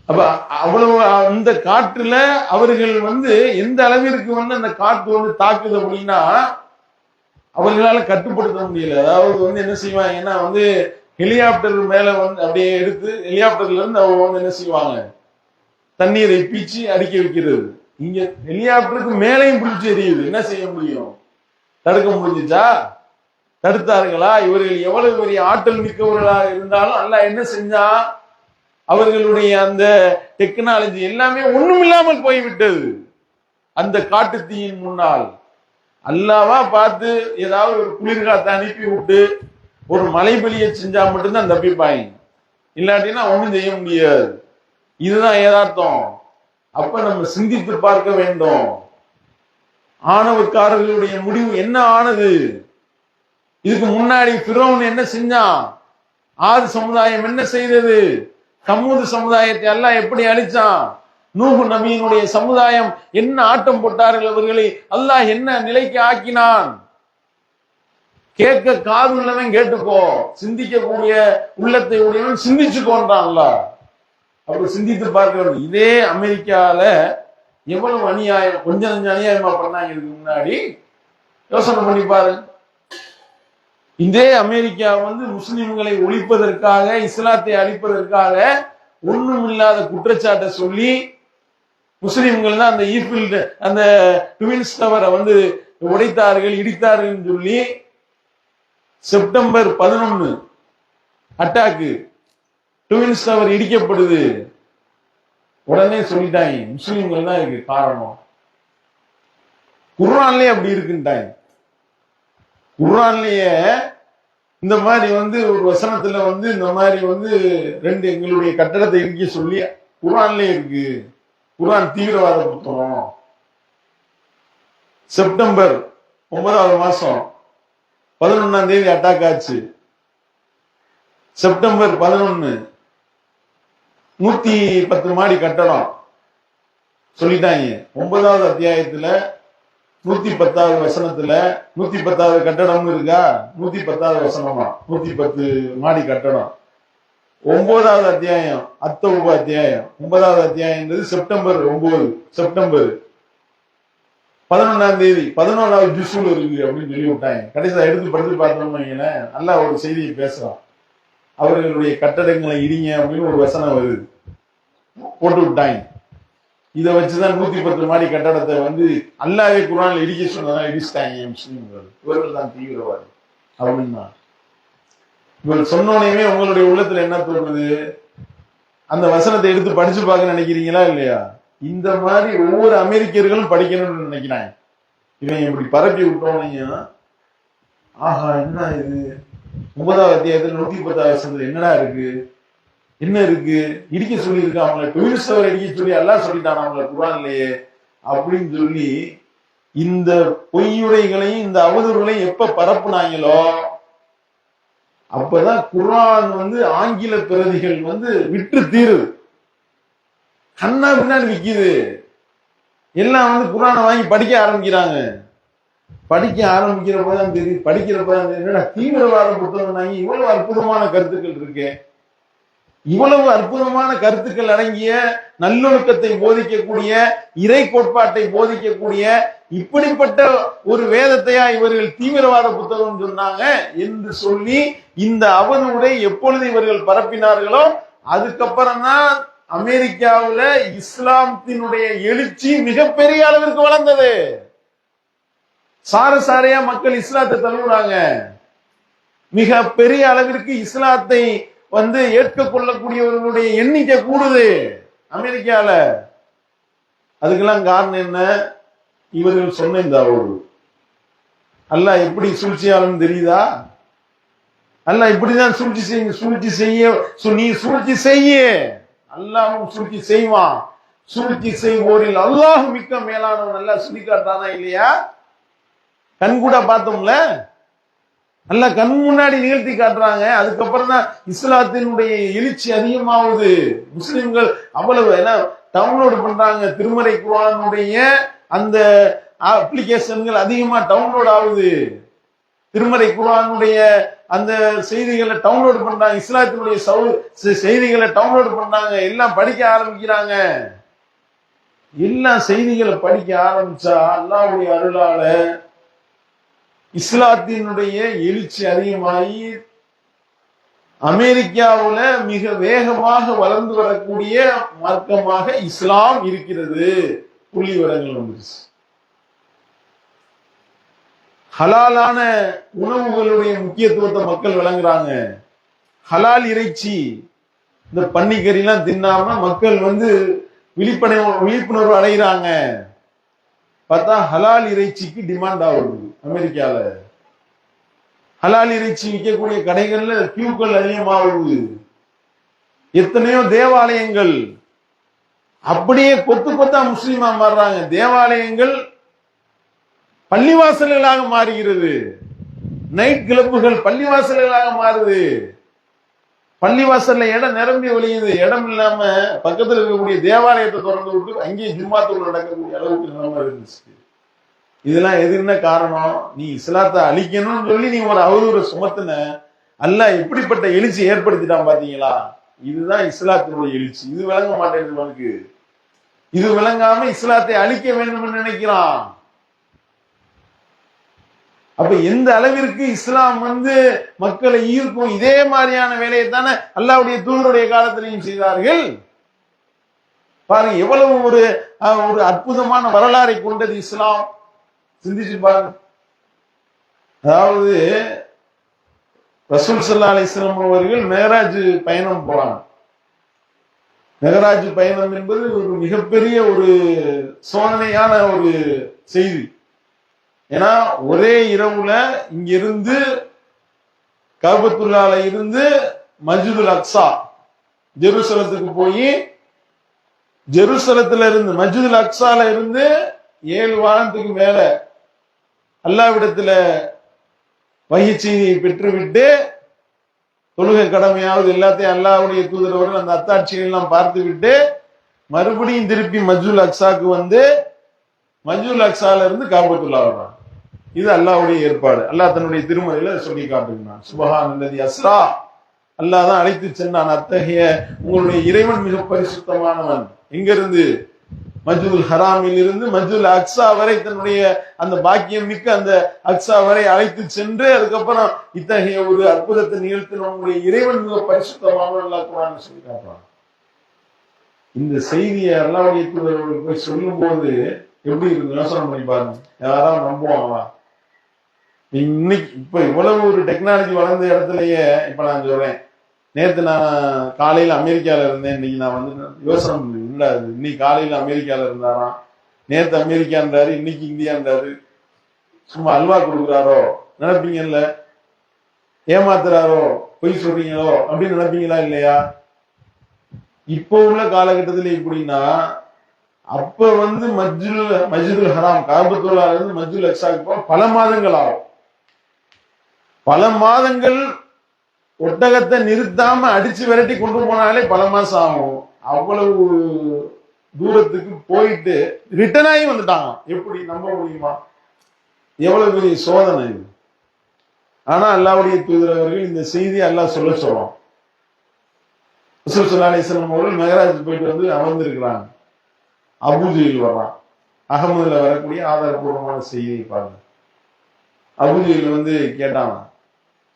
அப்ப அவ்வளவு அந்த காற்றுல அவர்கள் வந்து எந்த அளவிற்கு வந்து அந்த காற்று வந்து தாக்குது அப்படின்னா அவர்களால கட்டுப்படுத்த முடியல. அதாவது வந்து என்ன செய்வாங்கன்னா வந்து ஹெலிகாப்டர் மேல வந்து அப்படியே எடுத்து ஹெலிகாப்டர்ல இருந்து அவங்க வந்து என்ன செய்வாங்க, தண்ணீரை பீச்சி அடிக்க வைக்கிறது. இங்க ஹெலிகாப்டருக்கு மேலையும் பிடிச்சி எரியுது. என்ன செய்ய முடியும்? தடுக்க முடிஞ்சுச்சா? தடுத்தார்களா? இவர்கள் எவ்வளவு பெரிய ஆற்றல் மிக்கவர்களாக இருந்தாலும் அல்லாஹ் என்ன செஞ்சா, அவர்களுடைய அந்த டெக்னாலஜி எல்லாமே ஒண்ணும் இல்லாமல் போய்விட்டது அந்த காட்டுத்தீயின் முன்னால். அல்லாவா பார்த்து ஏதாவது ஒரு குளிர்காத்தை அனுப்பி விட்டு ஒரு மழை பெய்ய செஞ்சா மட்டும்தான் தப்பிப்பாங்க, இல்லாட்டினா ஒண்ணும் செய்ய முடியாது. இதுதான் யதார்த்தம். அப்ப நம்ம சிந்தித்து பார்க்க வேண்டும், ஆணவக்காரர்களுடைய முடிவு என்ன ஆனது? இதுக்கு முன்னாடி ஃபிரௌன் என்ன செஞ்சான்? ஆது சமுதாயம் என்ன செய்தது? சமூக சமுதாயத்தை அல்லாஹ் எப்படி அழிச்சான்? நூஹ் நபியினுடைய சமுதாயம் என்ன ஆட்டம் போட்டார்கள் அவர்களை அல்லாஹ் என்ன நிலைக்கு ஆக்கினான்? கேட்க காது உள்ளவன் கேட்டுக்கோ, சிந்திக்கக்கூடிய உள்ளத்தை உடையவன் சிந்திச்சுக்கோன்றான் அல்லாஹ். அப்ப சிந்தித்து பார்க்க வேண்டும். இதே அமெரிக்கால எவ்வளவு அநியாயம், கொஞ்சம் கொஞ்சம் அநியாயமா பண்ணாங்க இதுக்கு முன்னாடி. யோசனை பண்ணி பாரு. இதே அமெரிக்கா வந்து முஸ்லிம்களை ஒழிப்பதற்காக, இஸ்லாத்தை அழிப்பதற்காக ஒண்ணும் இல்லாத குற்றச்சாட்டை சொல்லி முஸ்லிம்கள் தான் அந்த ஈஃபில் அந்த ட்வின்ஸ் டவரை வந்து உடைத்தார்கள், இடித்தார்கள் சொல்லி செப்டம்பர் 11 அட்டாக்கு, ட்வின்ஸ் டவர் இடிக்கப்படுது. உடனே சொல்லிட்டாங்க முஸ்லிம்கள் தான் இருக்கு காரணம். குர்ஆன்லயே அப்படி இருக்குன்ட்டாங்க. குர்ஆன்லயே இந்த மாதிரி வந்து ஒரு வசனத்துல வந்து இந்த மாதிரி வந்து 2 எங்களுடைய கட்டடத்தை இடிக்க சொல்லி குர்ஆன்லயே இருக்கு. குர்ஆன் தீவிரவாத புத்தகம். செப்டம்பர் 9வது மாசம் 11ஆம் தேதி அட்டாக் ஆச்சு. செப்டம்பர் 11 110 மாடி கட்டடம் சொல்லிட்டாங்க. 9வது அத்தியாயத்துல 110வது வசனத்துல 110வது கட்டடம் இருக்கா, 110வது வசனமா, 110 மாடி கட்டடம். 9வது அத்தியாயம் அத்தௌப அத்தியாயம், 9வது அத்தியாயம் செப்டம்பர் 9 செப்டம்பர் 11ஆம் தேதி 11வது ஜுஸ்ல இருக்கு அப்படின்னு சொல்லி விட்டாங்க. கடைசியா எடுத்து படித்து பார்த்தோம்னு நல்லா ஒரு செய்தியை பேசுறான். அவர்களுடைய கட்டடங்களை இடிங்க அப்படின்னு ஒரு வசனம் வருது, போட்டு விட்டாங்க. இதை வச்சுதான் 110 மாடி கட்டடத்தை வந்து அல்லாஹ்வே குர்ஆன்ல இடிக்க சொன்னதான் இடிச்சிட்டாங்க முஸ்லிம்கள். இவர்கள் தான் தீவிரவாதி அப்படின்னா. இவர்கள் சொன்னோனையுமே உங்களுடைய உள்ளத்துல என்ன தோணுது? அந்த வசனத்தை எடுத்து படிச்சு பார்க்க நினைக்கிறீங்களா இல்லையா? இந்த மாதிரி ஒவ்வொரு அமெரிக்கர்களும் படிக்கணும்னு நினைக்கிறாங்க. இவன் இப்படி பரப்பி விட்டோம்னீங்க, ஆஹா என்ன இது 9வது அத்தியாயத்துல 110வது வசனத்துல என்னடா இருக்கு, என்ன இருக்கு, இடிக்க சொல்லி இருக்காங்களே, ட்வின்ஸ் இடிக்க சொல்லி எல்லாம் சொல்லிட்டான் அவங்கள குர்ஆன்லயே அப்படின்னு சொல்லி இந்த பொய்யுரைகளையும் இந்த அவதூறுகளையும் எப்ப பரப்புனாங்களோ அப்பதான் குர்ஆன் வந்து ஆங்கில பிரதிகள் வந்து விற்று தீருது. கண்ணா பின்னாடி விக்குது. எல்லாம் வந்து குர்ஆனை வாங்கி படிக்க ஆரம்பிக்கிறாங்க. படிக்க ஆரம்பிக்கிறப்பதான் தெரியும், படிக்கிறப்பதான் என்னடா தீவிரவாத புத்தகம், இவ்வளவு அற்புதமான கருத்துக்கள் இருக்கு, இவ்வளவு அற்புதமான கருத்துக்கள் அடங்கிய நல்லொழுக்கத்தை போதிக்கக்கூடிய, இறை கோட்பாட்டை போதிக்கக்கூடிய இப்படிப்பட்ட ஒரு வேதத்தையா இவர்கள் தீவிரவாத புத்தகம் சொன்னாங்க என்று சொல்லி இந்த அவதூறை எப்பொழுது இவர்கள் பரப்பினார்களோ அதுக்கப்புறம் தான் அமெரிக்காவுல இஸ்லாத்தினுடைய எழுச்சி மிகப்பெரிய அளவிற்கு வளர்ந்தது. சாரையா மக்கள் இஸ்லாத்தை தழுவுறாங்க. மிக பெரிய அளவிற்கு இஸ்லாத்தை வந்து ஏற்றுக்கொள்ளக்கூடியவர்களுடைய எண்ணிக்கை கூடுது அமெரிக்கால. அதுக்கெல்லாம் காரணம் என்ன? இவர்கள் சொன்ன இந்த அவரு. அல்லாஹ் எப்படி சூழ்ச்சியாளன்னு தெரியுதா? அல்லாஹ் இப்படிதான் சூழ்ச்சி செய்ய, நீ சூழ்ச்சி செய்ய, அல்லாஹ்வும் சூழ்ச்சி செய்வான். சூழ்ச்சி செய்வோரில் அல்லாஹ் மிக்க மேலானவன் நல்லா சொல்லி காட்டானா இல்லையா? கண் கூட பார்த்தோம்ல, நல்லா கண் முன்னாடி நிகழ்த்தி காட்டுறாங்க. அதுக்கப்புறம் தான் இஸ்லாத்தினுடைய எழுச்சி அதிகமாகுது. முஸ்லிம்கள் அவ்வளவு ஏன்னா டவுன்லோடு பண்றாங்க. திருமறை குர்ஆனுடைய அந்த அப்ளிகேஷன்கள் அதிகமா டவுன்லோட் ஆகுது. திருமறை குர்ஆனுடைய அந்த செய்திகளை டவுன்லோட் பண்றாங்க. இஸ்லாத்தினுடைய செய்திகளை டவுன்லோட் பண்றாங்க. எல்லாம் படிக்க ஆரம்பிக்கிறாங்க. எல்லா செய்திகளை படிக்க ஆரம்பிச்சா அல்லாஹ்வுடைய அருளால இஸ்லாத்தினுடைய எழுச்சி அதிகமாகி அமெரிக்காவுல மிக வேகமாக வளர்ந்து வரக்கூடிய மார்க்கமாக இஸ்லாம் இருக்கிறது. புள்ளி விவரங்கள் வந்துருச்சு. ஹலாலான உணவுகளுடைய முக்கியத்துவத்தை மக்கள் விளங்குறாங்க. ஹலால் இறைச்சி இந்த பன்னிக்கறி எல்லாம் தின்னாம மக்கள் விழிப்புணர்வு அடைகிறாங்க. பார்த்தா ஹலால் இறைச்சிக்கு டிமாண்ட் ஆகுது. அமெரிக்கால ஹலால் இறைச்சி விற்கக்கூடிய கடைகள்ல கியூக்கள் அதிகமாகுது. எத்தனையோ தேவாலயங்கள் அப்படியே கொத்து கொத்தா முஸ்லீமா மாறுறாங்க. தேவாலயங்கள் பள்ளிவாசல்களாக மாறுகிறது. நைட் கிளப்புகள் பள்ளிவாசல்களாக மாறுது. பள்ளிவாசல்ல இடம் நிரம்பி ஒழியுது. இடம் இல்லாம பக்கத்துல இருக்கக்கூடிய தேவாலயத்தை திறந்து விட்டு அங்கேயே ஜும்மாத்தூள் நடக்கக்கூடிய அளவுக்கு நிலைமை இருந்துச்சு. இதெல்லாம் எது என்ன காரணம்? நீ இஸ்லாத்தை அழிக்கணும்னு சொல்லி நீ ஒரு அவதூறு சுமத்தின. அல்லாஹ் எப்படிப்பட்ட எழுச்சி ஏற்படுத்திட்டான் பாத்தீங்களா? இதுதான் இஸ்லாத்தினுடைய எழுச்சி. இது விளங்க மாட்டேங்குது நமக்கு. இது விளங்காம இஸ்லாத்தை அழிக்க வேண்டும் நினைக்கிறான். அப்ப எந்த அளவிற்கு இஸ்லாம் மக்களை ஈர்க்கும். இதே மாதிரியான வேலையை தானே அல்லாஹ்வுடைய தூதருடைய காலத்திலையும் செய்தார்கள். பாருங்க எவ்வளவு ஒரு அற்புதமான வரலாறை கொண்டது இஸ்லாம். சிந்திச்சு பாருங்க. அதாவது ரசூல் ஸல்லல்லாஹு அலைஹி வஸல்லம் அவர்கள் மேராஜ் பயணம் போறாங்க. மேராஜ் பயணம் என்பது ஒரு மிகப்பெரிய ஒரு சோதனையான ஒரு செய்தி. ஏன்னா ஒரே இரவுல இங்கிருந்து கஅபத்துல்லாஹ்ல இருந்து மஸ்ஜிதுல் அக்ஸா ஜெருசலத்துக்கு போய் ஜெருசலத்துல இருந்து மஸ்ஜிதுல் அக்ஸால இருந்து 7 வாரத்துக்கு மேல அல்லாஹ்விடத்துல வஹி செய்தியை பெற்றுவிட்டு தொழுகை கடமையாவது எல்லாத்தையும் அல்லாஹ்வுடைய தூதர் அவர்கள் அந்த அத்தாட்சிகள் எல்லாம் பார்த்து விட்டு மறுபடியும் திருப்பி மஸ்ஜிதுல் அக்ஸாக்கு மஸ்ஜிதுல் அக்ஸால இருந்து கஅபத்துல்லாஹ் வர்றாங்க. இது அல்லாஹ்வுடைய ஏற்பாடு. அல்லாஹ் தன்னுடைய திருமறையில சொல்லி காட்டுகிறான். சுப்ஹானல்லதி அஸ்ரா, அல்லாஹ் தான் அழைத்து சென்றான். அத்தகைய உங்களுடைய இறைவன் மிக பரிசுத்தமானவன். எங்கிருந்து? மஸ்ஜிதுல் ஹராமில் இருந்து மஸ்ஜிதுல் அக்ஸா வரை தன்னுடைய அந்த பாக்கியம் மிக்க அந்த அக்ஸா வரை அழைத்து சென்று அதுக்கப்புறம் இத்தகைய ஒரு அற்புதத்தை நிகழ்த்தின உங்களுடைய இறைவன் மிக பரிசுத்தமானவன் அல்லாஹ் குர்ஆன்ல சொல்லி காட்டுறான். இந்த செய்தியை அல்லாஹ்வுடைய தூதர் போய் சொல்லும் போது எப்படி இருக்கு யோசனை பண்ணி பாருங்க. யாராவது நம்புவாங்களா? இன்னைக்கு இப்ப இவ்வளவு ஒரு டெக்னாலஜி வளர்ந்த இடத்துலயே இப்ப நான் சொல்றேன். நேத்து நான் காலையில அமெரிக்கால இருந்தேன். இன்னைக்கு நான் யோசனை பண்ணேன். இன்னைக்கு காலையில அமெரிக்கால இருந்தாராம், நேத்து அமெரிக்கான்றாரு, இன்னைக்கு இந்தியான்றாரு. சும்மா அல்வா கொடுக்குறாரோ நினைப்பீங்கல்ல, ஏமாத்துறாரோ, பொய் சொல்றீங்களோ அப்படின்னு நினைப்பீங்களா இல்லையா? இப்போ உள்ள காலகட்டத்துல எப்படின்னா, அப்ப மஸ்ஜிதுல் ஹராம் கஅபத்துல்லாஹ்ல இருந்து மஸ்ஜிதுல் அக்ஸாக்கு போக பல மாதங்கள் ஆகும். பல மாதங்கள் ஒட்டகத்தை நிறுத்தாம அடிச்சு விரட்டி கொண்டு போனாலே பல மாசம் ஆகும். அவ்வளவு தூரத்துக்கு போயிட்டு ரிட்டர்ன் ஆகி வந்துட்டாங்க. எப்படி நம்ப முடியுமா? எவ்வளவு பெரிய சோதனை இது. ஆனா அல்லாஹ்வுடைய தூதர் அவர்கள் இந்த செய்தி அல்லாஹ் சொல்றோம். ரசூல் ஸல்லல்லாஹு அலைஹி வஸல்லம் அவர்கள் மெஹராஜ் போயிட்டு அமர்ந்திருக்கிறாங்க. அபூஜஹல் வர்றான். அகமதுல வரக்கூடிய ஆதாரபூர்வமான செய்தியை பாருங்க. அபூஜஹல் கேட்டாங்க,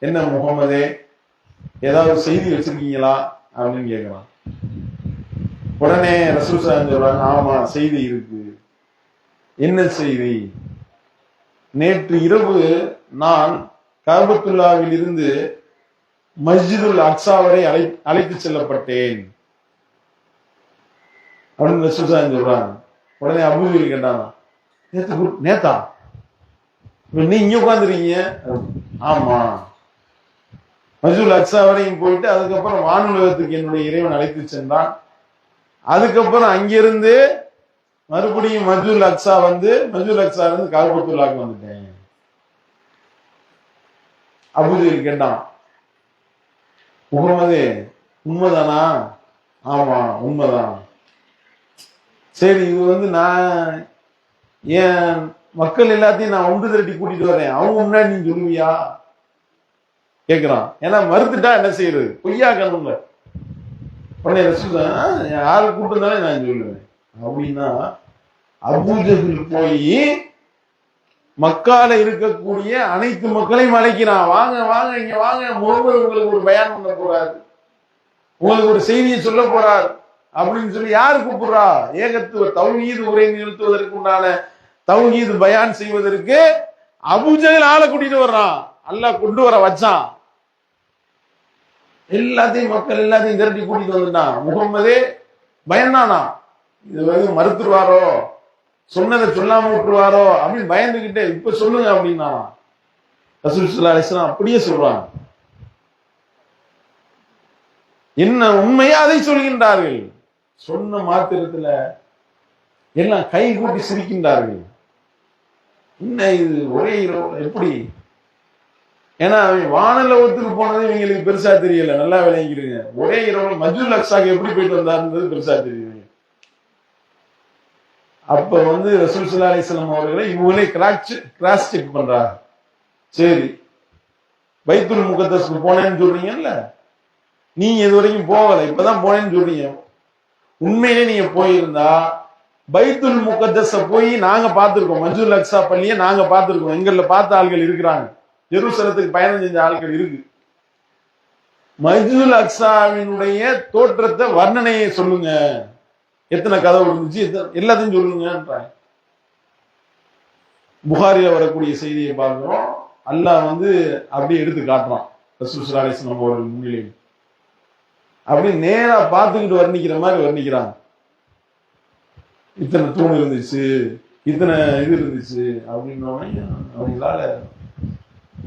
என்ன முகமதே, ஏதாவது செய்தி வச்சிருக்கீங்களா அப்படின்னு கேட்கிறான். உடனே ரசூல் ஸல்லல்லாஹு சொல்றாங்க, ஆமா செய்தி இருக்கு. என்ன செய்தி? நேற்று இரவு நான் கஅபத்துல்லாஹ்வில் இருந்து மஸ்ஜிதுல் அக்ஸா வரை அழைத்து செல்லப்பட்டேன் அப்படின்னு ரசூல் ஸல்லல்லாஹு சொல்றாங்க. உடனே அபூஜஹல் கேட்டாங்க, நேத்தா நீ இங்க உட்காந்துருக்கீங்க? ஆமா, மஸ்ஜிதுல் அக்ஸா வரையும் போயிட்டு அதுக்கப்புறம் வானுலகத்துக்கு என்னுடைய இறைவன் அழைத்து சென்றான். அதுக்கப்புறம் அங்கிருந்து மறுபடியும் மஸ்ஜிதுல் அக்ஸா வந்து மஸ்ஜிதுல் அக்ஸா இருந்து காபத்துல்லாஹ்க்கு வந்துட்டேன். அபூஜஹல் கேட்டான், முகமது உண்மைதானா? ஆமா உண்மைதான். சரி, இது வந்து நான் என் மக்கள் எல்லாத்தையும் நான் ஒன்று திரட்டி கூட்டிட்டு வரேன், அவங்க முன்னாடி நீ சொல்லுவியா கேக்குறான். ஏன்னா மறுத்துட்டா என்ன செய்யறது, பொய்யாக்கணும்ல. உடனே ரசூலுல்லாஹ் யாரு கூப்பிட்டு நான் சொல்லுவேன் அப்படின்னா, அபூஜஹல் போய் மக்கால இருக்கக்கூடிய அனைத்து மக்களையும் அழைக்கிறான். வாங்க வாங்க இங்க வாங்க, முகமது உங்களுக்கு ஒரு பயான் பண்ண போறாரு, உங்களுக்கு ஒரு செய்தியை சொல்ல போறார் அப்படின்னு சொல்லி யாரு கூப்பிடுறா? ஏகத்துவ தௌஹீது உரை நிறுத்துவதற்கு உண்டான தௌஹீது பயான் செய்வதற்கு அபூஜஹல் ஆளை கூட்டிட்டு வர்றான். அல்லாஹ் கொண்டு வர வச்சான். எல்லாத்தையும் மக்கள் எல்லாத்தையும் திரட்டி கூட்டிட்டு வந்துட்டான். முகம்மதே பயந்தானா, இது வந்து மறுத்துருவாரோ, சொன்னதை சொல்லாம விட்டுருவாரோ அப்படின்னு பயந்துகிட்டே, இப்ப சொல்லுங்க அப்படின்னா ரசூல் ஸல்லல்லாஹு அலைஹி வஸல்லம் அப்படியே சொல்றாங்க. என்ன உண்மையா அதை சொல்கின்றார்கள். சொன்ன மாத்திரத்துல எல்லாம் கை கூட்டி சிரிக்கின்றார்கள். என்ன இது ஒரே இரவு எப்படி? ஏன்னா வானலோகத்துக்கு போனது இவங்களுக்கு பெருசா தெரியல, நல்லா விளங்கிடுங்க. ஒரே இரவு மஸ்ஜிதுல் அக்ஸாக்கு எப்படி போயிட்டு வந்தாருன்றது பெருசா தெரியுது. அப்ப வந்து ரசூல் ஸல்லல்லாஹு அலைஹி வஸல்லம் அவர்களை இவங்களே கிராஸ் செக் பண்றாங்க. சரி, பைத்துல் முகத்தஸ்க்கு போனேன்னு சொல்றீங்கல்ல, நீங்க இது வரைக்கும் போகல, இப்பதான் போனேன்னு சொல்றீங்க. உண்மையிலே நீங்க போயிருந்தா பைத்துல் முகத்தஸ போய் நாங்க பார்த்திருக்கோம், மஸ்ஜிதுல் அக்ஸா பள்ளியை நாங்க பார்த்திருக்கோம், எங்கள்ல பார்த்த ஆள்கள் இருக்கிறாங்க, ஜெருசலத்துக்கு பயணம் செஞ்ச ஆட்கள் இருக்கு. மஸ்ஜிதுல் அக்ஸாவினுடைய தோற்றத்தை வர்ணனையை சொல்லுங்க, எத்தனை கதவு இருந்துச்சு, எல்லாத்தையும் சொல்லுங்க. புகாரில வரக்கூடிய செய்தியை பார்க்கிறோம். அல்லாஹ் வந்து அப்படியே எடுத்து காட்டுறான் ரசூல் ஸல்லல்லாஹு அலைஹி வஸல்லம் அவர்கள் முன்னிலையில். அப்படி நேரா பார்த்துக்கிட்டு வர்ணிக்கிற மாதிரி வர்ணிக்கிறாங்க. இத்தனை தூண் இருந்துச்சு, இத்தனை இது இருந்துச்சு அப்படின்னு அவங்களால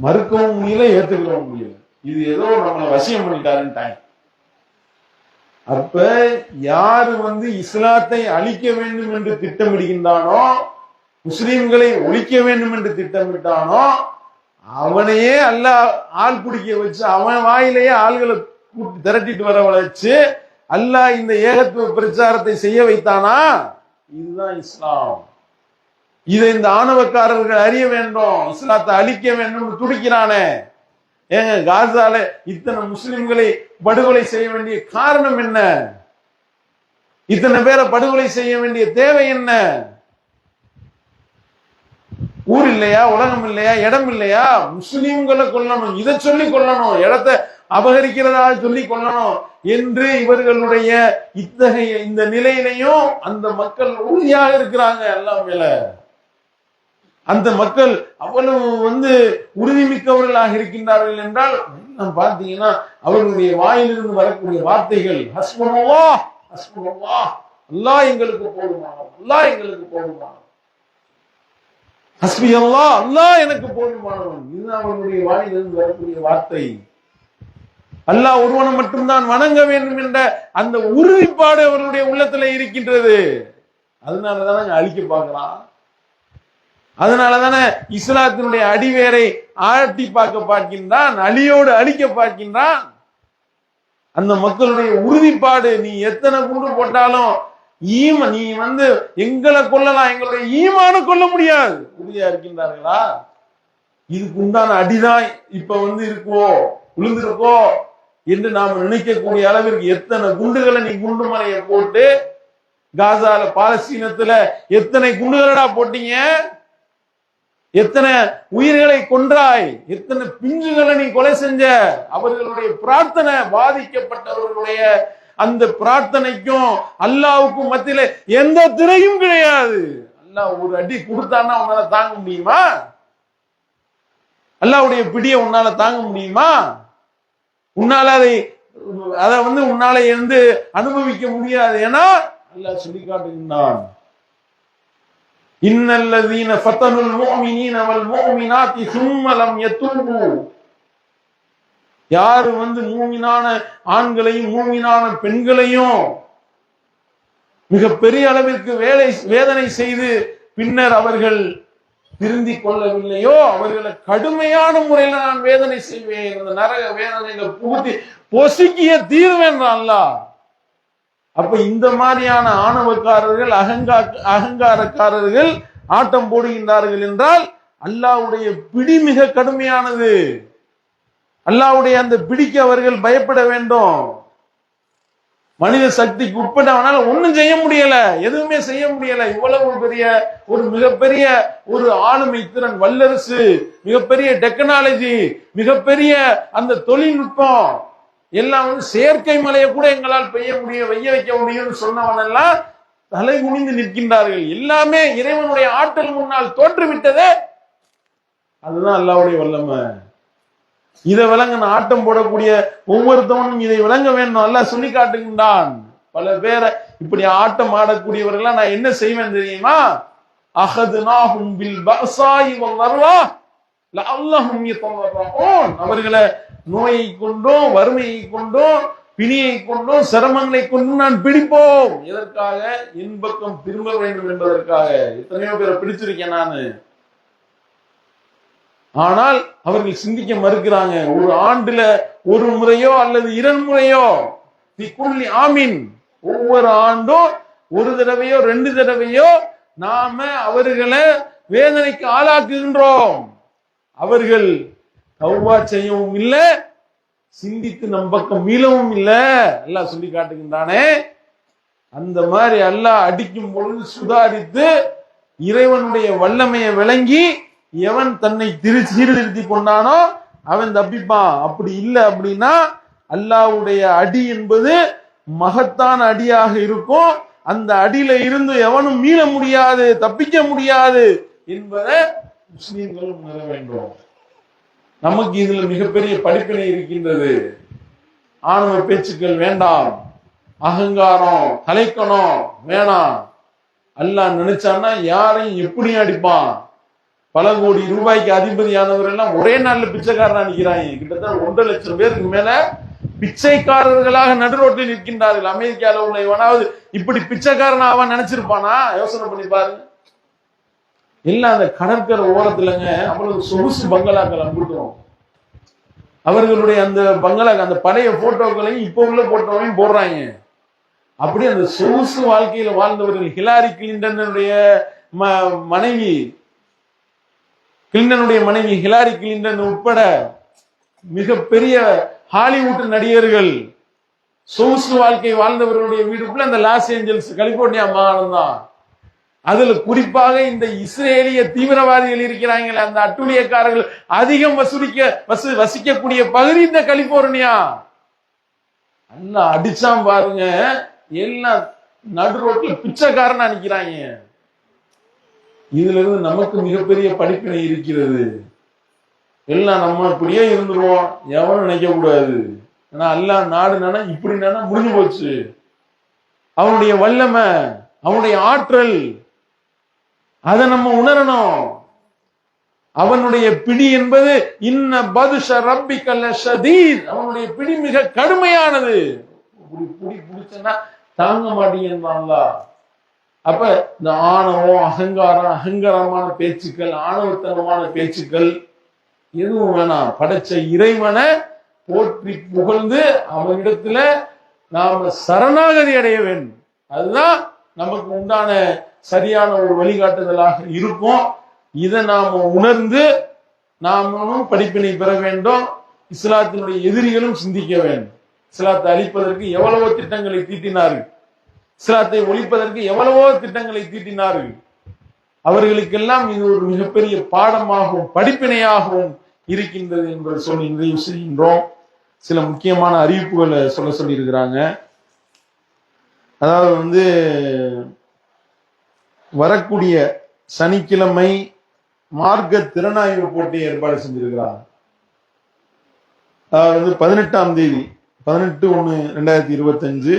மறுக்கவும் முடியல, ஏத்துக்கவும் முடியல. இது ஏதோ நம்மளை வசியம் பண்ணிட்டாருன்னு. அப்ப யாரு வந்து இஸ்லாத்தை அழிக்க வேண்டும் என்று திட்டமிடுகின்றானோ, முஸ்லிம்களை ஒழிக்க வேண்டும் என்று திட்டமிட்டானோ, அவனையே அல்லாஹ் ஆள் பிடிக்க வச்சு அவன் வாயிலேயே ஆள்களை கூட்டி திரட்டிட்டு வர வச்சு அல்லாஹ் இந்த ஏகத்துவ பிரச்சாரத்தை செய்ய வைத்தானா? இதுதான் இஸ்லாம். இதை இந்த ஆணவக்காரர்கள் அறிய வேண்டும். இஸ்லாத்தை அழிக்க வேண்டும் துடிக்கிறானே. ஏங்க காசால இத்தனை முஸ்லிம்களை படுகொலை செய்ய வேண்டிய காரணம் என்ன? இத்தனை பேரை படுகொலை செய்ய வேண்டிய தேவை என்ன? ஊர் இல்லையா, உலகம் இல்லையா, இடம் இல்லையா? முஸ்லிம்களை கொல்லணும், இதை சொல்லி கொல்லணும், இடத்தை அபகரிக்கிறதா சொல்லி கொல்லணும் என்று இவர்களுடைய இத்தகைய இந்த நிலையிலையும் அந்த மக்கள் உறுதியாக இருக்கிறாங்க. எல்லாம் மேல அந்த மக்கள் அவ்வளவு வந்து உறுதிமிக்கவர்களாக இருக்கின்றார்கள் என்றால் பாத்தீங்கன்னா அவர்களுடைய வாயிலிருந்து வரக்கூடிய வார்த்தைகள் ஹஸ்புனல்லாஹ் ஹஸ்புனல்லாஹ், அல்லாஹ் எங்களுக்கு போதுமானவன், அல்லாஹ் எங்களுக்கு போதுமானவன், ஹஸ்பி அல்லாஹ், அல்லாஹ் எனக்கு போதுமானவன். இதுதான் அவர்களுடைய வாயிலிருந்து வரக்கூடிய வார்த்தை. அல்லாஹ் ஒருவனை மட்டும்தான் வணங்க வேண்டும் என்ற அந்த உறுதிப்பாடு அவர்களுடைய உள்ளத்துல இருக்கின்றது. அதனாலதானே அழிக்க பார்க்கலாம். அதனாலதானே இஸ்லாத்தினுடைய அடிவேரை ஆட்டி பார்க்க பார்க்கின்றான், அழியோடு அழிக்க பார்க்கின்றான். அந்த மக்களுடைய உறுதிப்பாடு, நீ எத்தனை குண்டு போட்டாலும் நீ வந்து எங்களை கொல்லலாம், எங்களுடைய ஈமான கொல்ல முடியாது, உறுதியா இருக்கின்றார்களா? இதுக்கு உண்டான அடிதான் இப்ப வந்து இருக்கோ விழுந்திருக்கோ என்று நாம் நினைக்கக்கூடிய அளவிற்கு எத்தனை குண்டுகளை நீ குண்டு மலையை போட்டு காசால பாலஸ்தீனத்துல எத்தனை குண்டுகளடா போட்டீங்க, எத்தனை உயிர்களை கொன்றாய், எத்தனை பிஞ்சுகளை நீ கொலை செஞ்ச. அவர்களுடைய பிரார்த்தனை, பாதிக்கப்பட்டவர்களுடைய அந்த பிரார்த்தனைக்கும் அல்லாவுக்கும் மத்தியில எந்த திரையும் கிடையாது. அல்லாஹ் ஒரு அடி கொடுத்தான்னா உன்னால தாங்க முடியுமா? அல்லாஹ்வுடைய பிடியை உன்னால தாங்க முடியுமா? உன்னால அதை வந்து உன்னால இருந்து அனுபவிக்க முடியாது. ஏன்னா அல்லாஹ் சொல்லி காட்டுகின்றான், இன்னல்லதீன ஃபதனுல் முஃமினீன வல் முஃமினாத்தி ஸும்ம லம் யதூபு. யாரு வந்து மூமினான ஆண்களையும் மூமினான பெண்களையும் மிக பெரிய அளவிற்கு வேதனை செய்து பின்னர் அவர்கள் திருந்திக் கொள்ளவில்லையோ அவர்களை கடுமையான முறையில் நான் வேதனை செய்வேன், இந்த நரக வேதனைகள் பூர்த்தி பொசுக்கிய தீர்வேன் அல்லாஹ். அப்ப இந்த மாதிரியான ஆணவக்காரர்கள் அகங்காரக்காரர்கள் ஆட்டம் போடுகின்றார்கள் என்றால் அல்லாஹ்வுடைய பிடி மிக கடுமையானது. அல்லாஹ்வுடைய அந்த பிடிக்கு அவர்கள் பயப்பட வேண்டும். மனித சக்திக்கு உட்பட்ட அவனால ஒண்ணும் செய்ய முடியல, எதுவுமே செய்ய முடியல. இவ்வளவு பெரிய ஒரு மிகப்பெரிய ஒரு ஆளுமை திறன், வல்லரசு, மிகப்பெரிய டெக்னாலஜி, மிகப்பெரிய அந்த தொழில்நுட்பம் எல்லாம் செயற்கை மலையை கூட எங்களால் பெய்ய முடியும், வைய வைக்க முடியும்னு சொன்னவன் எல்லாம் தலை குனிந்து நிற்கின்றார்கள். எல்லாமே இறைவனுடைய ஆற்றல் முன்னால் தோற்றுவிட்டதே. அதுதான் அல்லாஹ்வுடைய வல்லமை. இதை விளங்க ஆட்டம் போடக்கூடிய ஒவ்வொருத்தவனும் இதை விளங்க வேண்டும். அல்லாஹ் சொல்லி காட்டுகின்றான். பல பேரை இப்படி ஆட்டம் ஆடக்கூடியவர்கள் நான் என்ன செய்வேன் தெரியுமா? அஹதுனாஹும் பில் பஸாயி வல் தர்ரா லஅல்லஹும் யதவர்ரூன். அவர்களை நோயை கொண்டும் வறுமையை கொண்டும் பிணியை கொண்டும் சிரமங்களை கொண்டும் நான் பிடிப்போம். எதற்காக? என் பக்கம் திரும்ப வேண்டும் என்பதற்காக. எத்தனையோ பேரை பிடிச்சிருக்கேன் நானு. ஆனால் அவர்கள் சிந்திக்க மறுக்கிறாங்க. ஒரு ஆண்டுல ஒரு முறையோ அல்லது 2 முறையோ, ஆமீன், ஒவ்வொரு ஆண்டும் ஒரு தடவையோ 2 தடவையோ நாம அவர்களை வேதனைக்கு ஆளாக்குகின்றோம். அவர்கள் தௌபா செய்யவும் இல்லை, சிந்தித்து நம் பக்கம் மீளவும் இல்லை. அல்லாஹ் சொல்லி காட்டுகின்றானே. அந்த மாதிரி அல்லாஹ் அடிக்கும் பொழுது சுதாரித்து இறைவனுடைய வல்லமையை விளங்கி எவன் தன்னை சீர்திருத்தி கொண்டானோ அவன் தப்பிப்பான். அப்படி இல்லை அப்படின்னா அல்லாஹ்வுடைய அடி என்பது மகத்தான அடியாக இருக்கும். அந்த அடியில இருந்து எவனும் மீள முடியாது, தப்பிக்க முடியாது என்பதை முஸ்லிம்கள் உணர வேண்டும். நமக்கு இதுல மிகப்பெரிய படிப்பினை இருக்கின்றது. ஆணவ பேச்சுக்கள் வேண்டாம், அகங்காரம் கலைக்கணும் வேணாம். அல்லாஹ் நினைச்சான்னா யாரையும் எப்படியும் அடிப்பான். பல கோடி ரூபாய்க்கு அதிபதியானவர் எல்லாம் ஒரே நாள்ல பிச்சைக்காரனா நிற்கிறாங்க. கிட்டத்தட்ட 1.5 லட்சம் பேருக்கு மேல பிச்சைக்காரர்களாக நடுரோட்டில் நிற்கின்றார்கள். அமெரிக்காவில் உள்ள எவனாவது இப்படி பிச்சைக்காரனா அவன் நினைச்சிருப்பானா? யோசனை பண்ணி பாருங்க. எல்லாம் அந்த கடற்கரை ஓரத்துலங்க அவ்வளவு சொகுசு பங்களாக்கள் அம்பிட்டோம். அவர்களுடைய அந்த பங்களா அந்த பழைய போட்டோக்களையும் இப்ப உள்ள போட்டோவையும் போடுறாங்க. அப்படி அந்த சொகுசு வாழ்க்கையில வாழ்ந்தவர்கள். ஹிலாரி கிளின்டனுடைய மனைவி ஹிலாரி கிளின்டன் உட்பட மிகப்பெரிய ஹாலிவுட் நடிகர்கள் சொகுசு வாழ்க்கை வாழ்ந்தவர்களுடைய வீடுக்குள்ள அந்த லாஸ் ஏஞ்சல்ஸ் கலிபோர்னியா மாகாணம் தான். அதுல குறிப்பாக இந்த இஸ்ரேலிய தீவிரவாதிகள் இருக்கிறாங்களே, அந்த அட்டூழியக்காரர்கள் அதிகம் வசிக்கக்கூடிய பகுதி இந்த கலிபோர்னியா. எல்லாம் அடிச்சாம் பாருங்க, எல்லாம் நடு ரோட்ல பிச்சைக்காரனா நிக்கிறாங்க. இதுல இருந்து நமக்கு மிகப்பெரிய படிப்பினை இருக்கிறது. எல்லாம் நம்ம இப்படியே இருந்துருவோம், எவனும் நினைக்க கூடாது. ஆனா அல்லாஹ் நாடு நானா இப்படி நானா முடிஞ்சு போச்சு. அவனுடைய வல்லமை, அவனுடைய ஆற்றல், அதை நம்ம உணரணும். அவனுடைய பிடி என்பது இன்ன பதுஷ ரப்பிக லஷதீத், அவனுடைய பிடி மிக கடுமையானது. பிடிச்சனா தாங்க மாட்டீங்கன்னா. அப்ப இந்த ஆணவம், அகங்காரமான பேச்சுக்கள், ஆணவத்தனமான பேச்சுக்கள் எதுவும் வேணாம். படைச்ச இறைவனை போற்றி புகழ்ந்து அவனிடத்துல நாம சரணாகதி அடைய வேண்டும். அதுதான் நமக்கு உண்டான சரியான ஒரு வழிகாட்டுதலாக இருக்கும். இதை நாம உணர்ந்து நாமும் படிப்பினை பெற வேண்டும். இஸ்லாத்தினுடைய எதிரிகளும் சிந்திக்க வேண்டும். இஸ்லாத்தை அழிப்பதற்கு எவ்வளவோ திட்டங்களை தீட்டினார்கள், இஸ்லாத்தை ஒழிப்பதற்கு எவ்வளவோ திட்டங்களை தீட்டினார்கள். அவர்களுக்கெல்லாம் இது ஒரு மிகப்பெரிய பாடமாகவும் படிப்பினையாகவும் இருக்கின்றது என்பதை சொல்லி நிறைவு செய்கின்றோம். சில முக்கியமான அறிவிப்புகளை சொல்லி இருக்கிறாங்க. அதாவது வரக்கூடிய சனிக்கிழமை மார்க்க திறனாய்வு போட்டி ஏற்பாடு செஞ்சிருக்கிறாங்க. அதாவது 18ஆம் தேதி 18/1/2025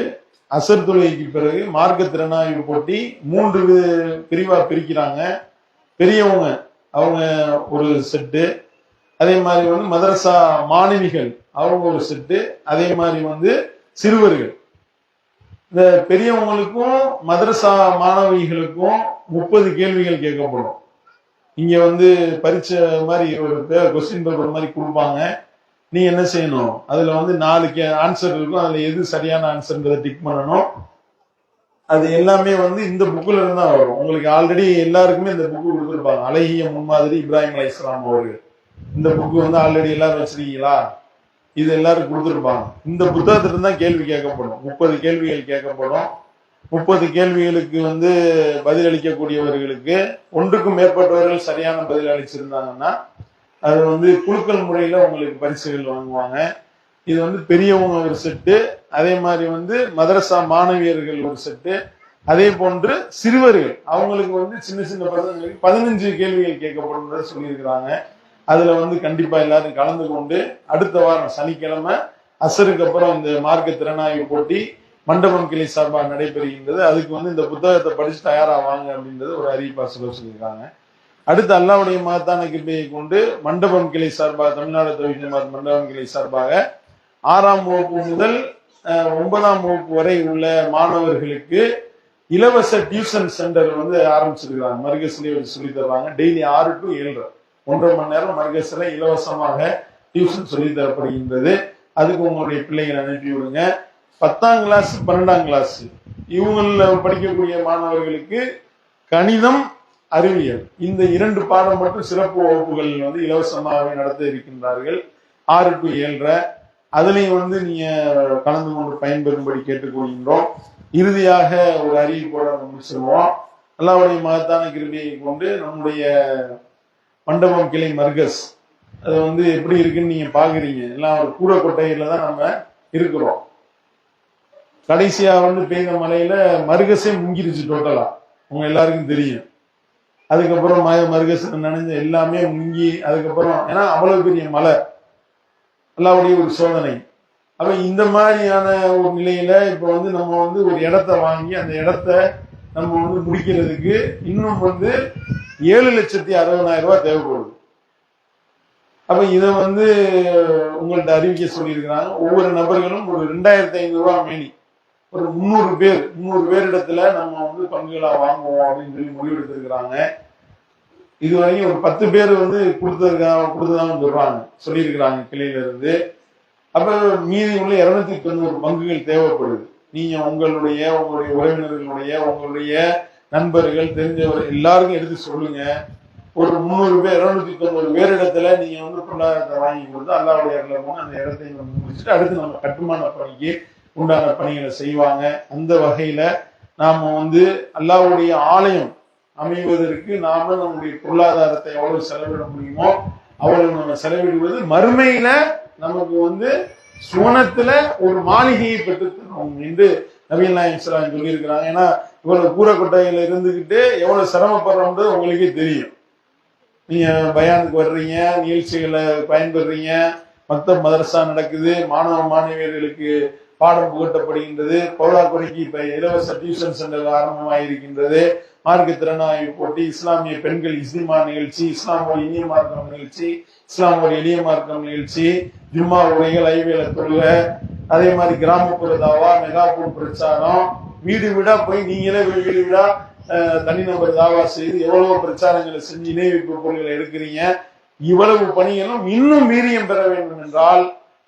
அசர் தொழுகைக்கு பிறகு மார்க்க திறனாய்வு போட்டி 3 பிரிவா பிரிக்கிறாங்க. பெரியவங்க அவங்க ஒரு செட்டு, அதே மாதிரி மதரசா மாணவிகள் அவங்க ஒரு செட்டு, அதே மாதிரி சிறுவர்கள் இந்த பெரியவங்களுக்கும் மதரசா மாணவிகளுக்கும் 30 கேள்விகள் கேட்கப்படும். இங்க வந்து பரீட்சை மாதிரி ஒரு கொஸ்டின் பேப்பர் மாதிரி கொடுப்பாங்க. நீ என்ன செய்யணும், அதுல வந்து 4 ஆன்சர் இருக்கும், அதுல எது சரியான ஆன்சர்ன்றதை டிக் பண்ணணும். அது எல்லாமே வந்து இந்த புக்ல இருந்து தான் வரும். உங்களுக்கு ஆல்ரெடி எல்லாருக்குமே இந்த புக்கு கொடுத்துருப்பாங்க, அழகிய முன்மாதிரி இப்ராஹிம் அலைஹிஸ்ஸலாம் அவர்கள். இந்த புக்கு வந்து ஆல்ரெடி எல்லாரும் வச்சிருக்கீங்களா? இது எல்லாரும் கொடுத்துருப்பாங்க. இந்த புத்தகத்திலிருந்து தான் கேள்வி கேட்கப்படும். 30 கேள்விகள் கேட்கப்படும். 30 கேள்விகளுக்கு வந்து பதில் அளிக்கக்கூடியவர்களுக்கு ஒன்றுக்கும் மேற்பட்டவர்கள் சரியான பதில் அளிச்சிருந்தாங்கன்னா அது வந்து குலுக்கல் முறையில உங்களுக்கு பரிசுகள் வாங்குவாங்க. இது வந்து பெரியவங்க ஒரு செட்டு, அதே மாதிரி வந்து மதரசா மாணவியர்கள் ஒரு செட்டு, அதே போன்று சிறுவர்கள் அவங்களுக்கு வந்து சின்ன சின்ன பசங்களுக்கு 15 கேள்விகள் கேட்கப்படும் சொல்லியிருக்கிறாங்க. அதுல வந்து கண்டிப்பா எல்லாரும் கலந்து கொண்டு அடுத்த வாரம் சனிக்கிழமை அசருக்கு அப்புறம் இந்த மார்க்க திறனாய்வு போட்டி மண்டபம் கிளை சார்பாக நடைபெறுகின்றது. அதுக்கு வந்து இந்த புத்தகத்தை படிச்சு தயாரா வாங்க அப்படின்றது ஒரு அறிவிப்பா சொல்லியிருக்காங்க. அடுத்து அல்லாவுடைய மகத்தான கிருபையை கொண்டு மண்டபம் கிளை சார்பாக, தமிழ்நாடு தௌஹீத் ஜமாத் மண்டபம் கிளை சார்பாக 6ஆம் வகுப்பு முதல் 9ஆம் வகுப்பு வரை உள்ள மாணவர்களுக்கு இலவச டியூஷன் சென்டர் வந்து ஆரம்பிச்சிருக்கிறாங்க. மர்கஸ்லயே சொல்லி தருவாங்க. டெய்லி 6 to 7 1.5 மணி நேரம் மர்கஸ்ல இலவசமாக டியூஷன் சொல்லி தரப்படுகின்றது. அதுக்கு உங்களுடைய பிள்ளைகளை அனுப்பி விடுங்க. 10ஆம் கிளாஸ் 12ஆம் கிளாஸ் இவங்கள படிக்கக்கூடிய மாணவர்களுக்கு கணிதம், அறிவியல் இந்த 2 பாடம் மட்டும் சிறப்பு வகுப்புகள் வந்து இலவசமாக நடத்த இருக்கின்றார்கள். 6 to 7. அதுலயும் வந்து நீங்க கலந்து கொண்டு பயன்பெறும்படி கேட்டுக்கொள்கின்றோம். இறுதியாக ஒரு அறிவிப்போட முடிச்சிருவோம். அல்லாஹ்வுடைய மகத்தான கிருபையை கொண்டு நம்முடைய மண்டபம் கிளை மர்கஸ் அது வந்து எப்படி இருக்குன்னு நீங்க பாக்குறீங்க. எல்லாம் ஒரு கூரை கொட்டையில தான் நம்ம இருக்கிறோம். கடைசியா வந்து பெய்த மழையில மர்கஸே முங்கிருச்சு டோட்டலா, உங்க எல்லாருக்கும் தெரியும். அதுக்கப்புறம் மர்கஸ் நனைஞ்ச எல்லாமே முங்கி, அதுக்கப்புறம் ஏன்னா அவ்வளவு பெரிய மழை, அல்லாஹ்வுடைய ஒரு சோதனை. அப்ப இந்த மாதிரியான ஒரு நிலையில இப்ப வந்து நம்ம வந்து ஒரு இடத்த வாங்கி அந்த இடத்த நம்ம வந்து முடிக்கிறதுக்கு இன்னும் வந்து 7,60,000 ரூபாய் தேவைப்படுது. அப்ப இதை வந்து உங்கள்ட்ட அறிவிக்க சொல்லியிருக்கிறாங்க. ஒவ்வொரு நபர்களும் ஒரு 2,500 ரூபாய் மேனி, ஒரு 300 பேரிடத்துல நம்ம வந்து பங்குகளா வாங்குவோம் அப்படின்னு சொல்லி முடிவெடுத்திருக்கிறாங்க. இதுவரைக்கும் ஒரு 10 பேர் வந்து கொடுத்ததான் சொல்லியிருக்கிறாங்க கிளையில இருந்து. அப்ப மீதி உள்ள 290 பங்குகள் தேவைப்படுது. நீங்க உங்களுடைய உறவினர்களுடைய, உங்களுடைய நண்பர்கள், தெரிஞ்சவர் எல்லாருக்கும் எடுத்து சொல்லுங்க. ஒரு 300 பேர் 290 பேரிடத்துல நீங்க வந்து பொருளாதாரத்தை வாங்கி கொடுத்து அல்லாஹ்வுடைய அருளால அந்த இடத்தை முடிச்சுட்டு அடுத்து நம்ம கட்டுமான பணிக்கு உண்டான பணிகளை செய்வாங்க. அந்த வகையில நாம வந்து அல்லாஹ்வுடைய ஆலயம் அமைவதற்கு நாம நம்முடைய பொருளாதாரத்தை எவ்வளவு செலவிட முடியுமோ அவ்வளவு நம்ம செலவிடுவது மறுமையில நமக்கு வந்து சுவனத்துல ஒரு மாளிகையை பெற்று தரும் என்று நபிகள் நாயகம் ஸல்லல்லாஹு அலைஹி வஸல்லம் சொல்லி இருக்கிறாங்க. ஏன்னா இவ்வளவு கூரைக்கொட்டையில இருந்துகிட்டு எவ்வளவு சிரமப்படுறோம்ன்றது உங்களுக்கு தெரியும். நீங்க பயானுக்கு வர்றீங்க, நிகழ்ச்சிகளை பயன்பெறீங்க, மக்தப் மதரசா நடக்குது, மாணவ மாணவியர்களுக்கு பாடம் புகட்டப்படுகின்றது, பௌலாக்குறைக்கு இப்ப இலவச டியூஷன் சென்டர் ஆரம்பமாயிருக்கின்றது, மார்க்க திறனாய்வு போட்டி, இஸ்லாமிய பெண்கள் இஸ்திமா நிகழ்ச்சி, இஸ்லாமோட இனிய மார்க்கம் நிகழ்ச்சி, இஸ்லாமோட எளிய மார்க்கம் நிகழ்ச்சி, ஜும்மா உரைகள், ஐவேல தொழுகை, அதே மாதிரி கிராமப்புற தாவா, மெகாபூர் பிரச்சாரம், வீடு வீடா போய் நீங்களே வீடு வீடா தனிநபர் தாவா செய்து எவ்வளவு பிரச்சாரங்களை செஞ்சு இணைவிப்பு பொருள்களை எடுக்கிறீங்க. இவ்வளவு பணிகளும் இன்னும் வீரியம் பெற வேண்டும் என்றால்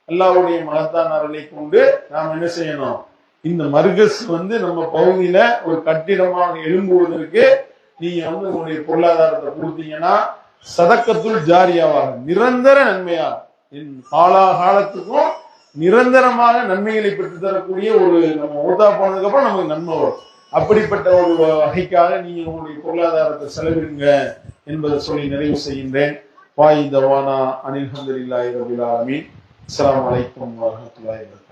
அல்லாஹ்வுடைய மகத்தான அருளை கொண்டு நாம் என்ன செய்யணும், இந்த மர்கஸ் வந்து நம்ம பகுதியில ஒரு கட்டிடமாக எழும்புவதற்கு நீங்க வந்து உங்களுடைய பொருளாதாரத்தை கொடுத்தீங்கன்னா சதக்கத்துல் ஜாரியாவாக நிரந்தர நன்மையாக காலத்துக்கும் நிரந்தரமாக நன்மைகளை பெற்று தரக்கூடிய ஒரு நம்ம ஓதா போனதுக்கு அப்புறம் நமக்கு நன்மை வரும். அப்படிப்பட்ட ஒரு வகைக்காக நீங்க உங்களுடைய பொருளாதாரத்தை செலவிடுங்க என்பதை சொல்லி நிறைவு செய்கின்றேன். வாய் தவானா அனில் ஹம்துலில்லாஹி ரபில் ஆலமீன். அஸ்ஸலாமு அலைக்கும் வரஹ்மத்துல்லாஹி வபரகாத்துஹு.